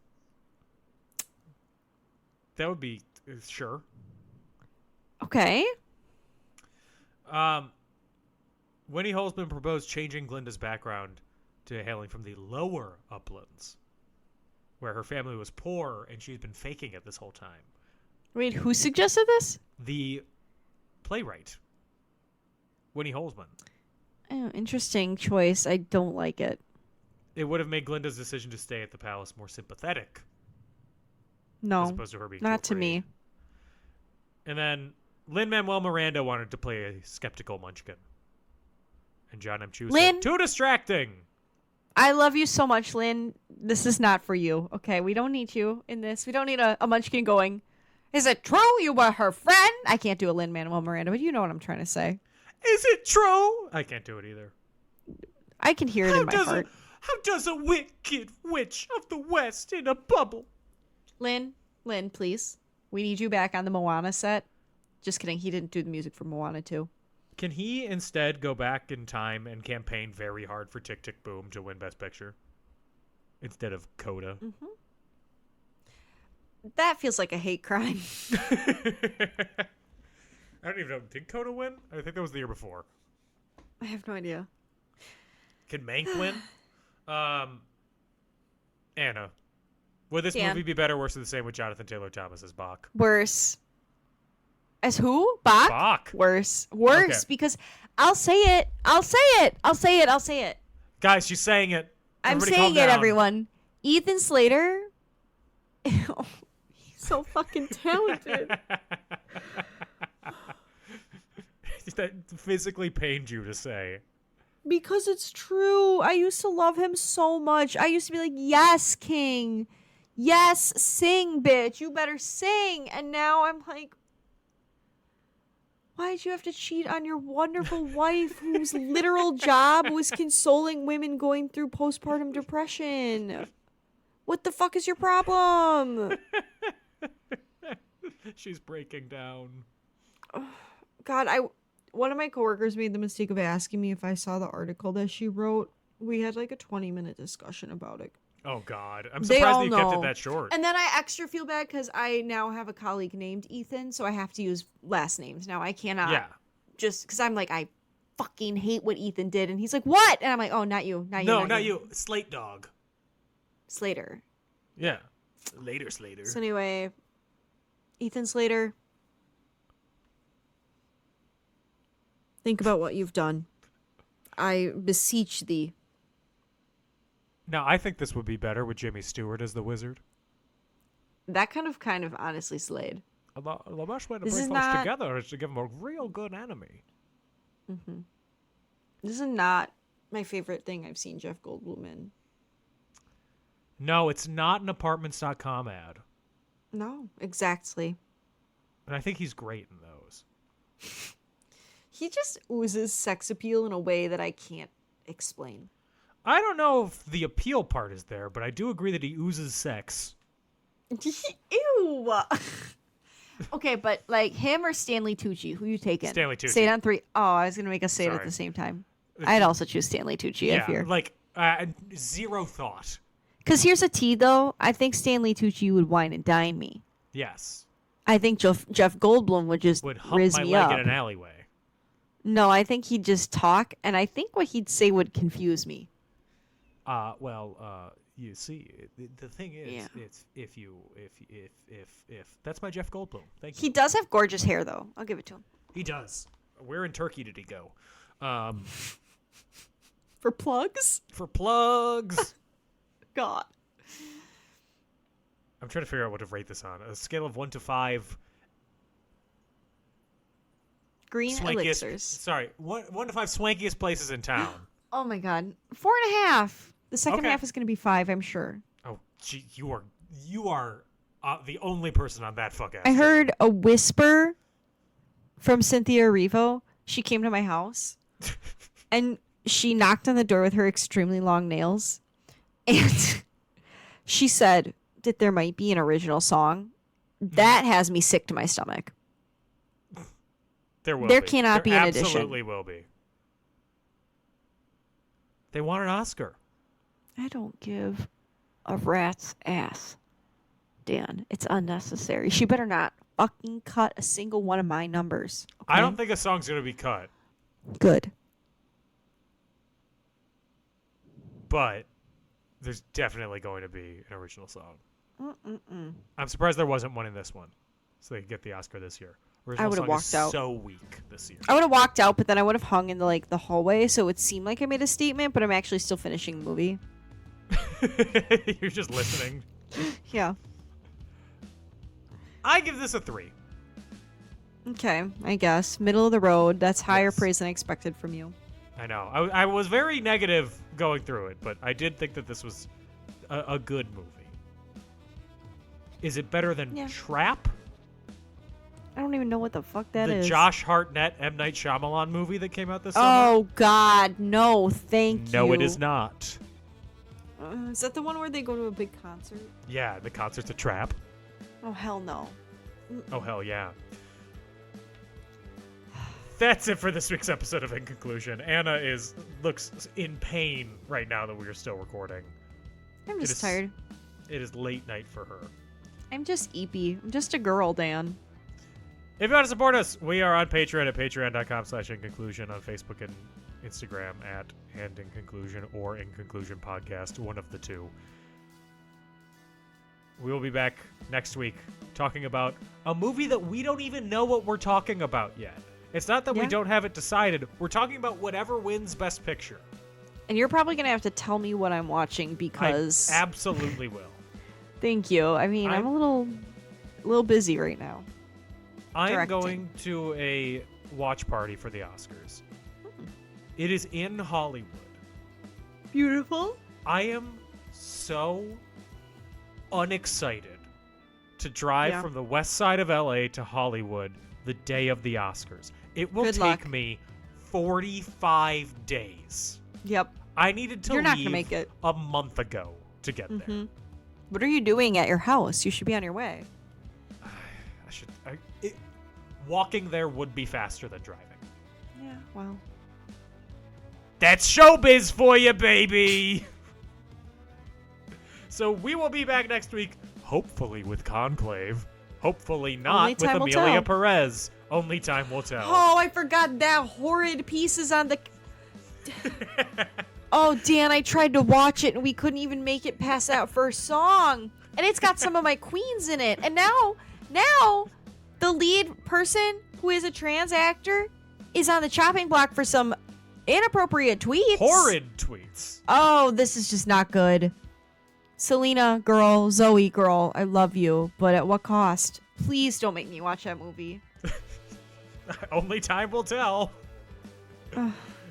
That would be sure. Okay. Winnie Holzman proposed changing Glinda's background to hailing from the lower uplands, where her family was poor and she's been faking it this whole time. Wait, who suggested this? The playwright, Winnie Holzman. Oh, interesting choice. I don't like it. It would have made Glinda's decision to stay at the palace more sympathetic. No, as opposed to her being not too to me. afraid. And then Lin-Manuel Miranda wanted to play a skeptical munchkin. And John M. Chu Lin? said, too distracting. I love you so much, Lynn. This is not for you. Okay, we don't need you in this. We don't need a munchkin going, is it true you were her friend? I can't do a Lin-Manuel Miranda, but you know what I'm trying to say. Is it true? I can't do it either. I can hear it in my heart. How does a wicked witch of the West in a bubble? Lynn, please. We need you back on the Moana set. Just kidding. He didn't do the music for Moana 2. Can he instead go back in time and campaign very hard for Tick, Tick, Boom to win Best Picture? Instead of Coda? Mm-hmm. That feels like a hate crime. I don't even know. Did Coda win? I think that was the year before. I have no idea. Can Mank win? Anna. Would this Dan. movie be better or worse than the same with Jonathan Taylor Thomas as Bach? Worse. As who? Bach? Bach. Worse, Okay. because I'll say it. I'll say it. Guys, she's saying it. I'm Everybody saying calm it, down. everyone. Ethan Slater. He's so fucking talented. That physically pained you to say. Because it's true. I used to love him so much. I used to be like, yes, king. Yes, sing, bitch. You better sing. And now I'm like, why'd you have to cheat on your wonderful wife whose literal job was consoling women going through postpartum depression? What the fuck is your problem? She's breaking down. God, one of my coworkers made the mistake of asking me if I saw the article that she wrote. We had like a 20-minute discussion about it. Oh, God. I'm They surprised all that you kept know. it that short. And then I extra feel bad because I now have a colleague named Ethan, so I have to use last names. Now I cannot Yeah. just because I'm like, I fucking hate what Ethan did. And he's like, what? And I'm like, oh, not you. No, not you. Slate Dog. Slater. Yeah. Later, Slater. So anyway, Ethan Slater, think about what you've done. I beseech thee. Now, I think this would be better with Jimmy Stewart as the wizard. That kind of honestly slayed. The best way to This bring is folks not- together is to give them a real good enemy. This is not my favorite thing I've seen Jeff Goldblum in. No, it's not an apartments.com ad. No, exactly. And I think he's great in those. He just oozes sex appeal in a way that I can't explain. I don't know if the appeal part is there, but I do agree that he oozes sex. Ew. Okay, but like him or Stanley Tucci, who you taking? Stanley Tucci. Say it on 3. Oh, I was gonna make us say it at Sorry. the same time. I'd also choose Stanley Tucci. I fear. like zero thought. Because here's a T though. I think Stanley Tucci would wine and dine me. Yes. I think Jeff Goldblum would just Would hump riz my me leg up. in an alleyway. No, I think he'd just talk, and I think what he'd say would confuse me. You see, the thing is, Yeah. it's if that's my Jeff Goldblum. Thank He you. does have gorgeous hair though. I'll give it to him. He does. Where in Turkey did he go? For plugs? For plugs. God. I'm trying to figure out what to rate this on. A scale of 1 to 5. Green elixirs. Sorry, 1 to 5 swankiest places in town. Oh my god. 4.5. The second Okay. half is going to be 5, I'm sure. Oh, gee, you are the only person on that fuck ass. I heard a whisper from Cynthia Erivo. She came to my house and she knocked on the door with her extremely long nails. And she said that there might be an original song. That has me sick to my stomach. There will There be. cannot be an edition. Absolutely will be. They want an Oscar. I don't give a rat's ass, Dan. It's unnecessary. She better not fucking cut a single one of my numbers. I okay? don't think a song's going to be cut, Good. but there's definitely going to be an original song. I'm surprised there wasn't one in this one, so they could get the Oscar this year. Original would've song walked is out. so weak this year. I would have walked out, but then I would have hung in the hallway, so it would seem like I made a statement, but I'm actually still finishing the movie. You're just listening. Yeah. I give this a 3. Okay, I guess. Middle of the road. That's higher Yes. praise than I expected from you. I know. I was very negative going through it, but I did think that this was a good movie. Is it better than Yeah. Trap? I don't even know what the fuck that the is. Josh Hartnett, M. Night Shyamalan movie that came out this summer? Oh, God. No, thank you. No, it is not. Is that the one where they go to a big concert? Yeah, the concert's a trap. Oh, hell no. Oh, hell yeah. That's it for this week's episode of In Conclusion. Anna looks in pain right now that we are still recording. I'm It just is- tired. It is late night for her. I'm just eepy. I'm just a girl, Dan. If you want to support us, we are on Patreon at patreon.com/inconclusion, on Facebook and Instagram at And In Conclusion or In Conclusion Podcast, one of the two. We will be back next week talking about a movie that we don't even know what we're talking about yet. It's not that we Yeah. don't have it decided. We're talking about whatever wins Best Picture. And you're probably going to have to tell me what I'm watching because... I absolutely will. Thank you. I mean, I'm a little busy right now. I'm Directing. going to a watch party for the Oscars. It is in Hollywood. Beautiful. I am so unexcited to drive Yeah. from the west side of LA to Hollywood the day of the Oscars. It will Good take luck. me 45 days. Yep. I needed to You're not gonna leave make it. a month ago to get there. What are you doing at your house? You should be on your way. Walking there would be faster than driving. Yeah, well. That's showbiz for you, baby! So we will be back next week, hopefully with Conclave. Hopefully not Only with time will Amelia tell. Perez. Only time will tell. Oh, I forgot that horrid pieces on the... Oh, Dan, I tried to watch it and we couldn't even make it past that first song. And it's got some of my queens in it. And now, the lead person, who is a trans actor, is on the chopping block for some inappropriate tweets. Horrid tweets. Oh, this is just not good. Selena girl, Zoe girl, I love you, but at what cost? Please don't make me watch that movie. Only time will tell.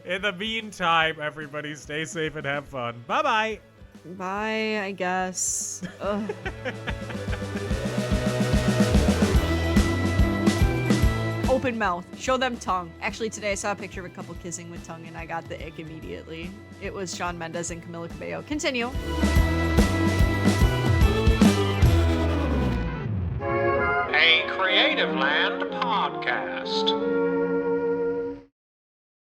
In the meantime, everybody stay safe and have fun. Bye-bye. Bye, I guess. Ugh. Open mouth. Show them tongue. Actually, today I saw a picture of a couple kissing with tongue, and I got the ick immediately. It was Shawn Mendes and Camila Cabello. Continue. A Creative Land podcast.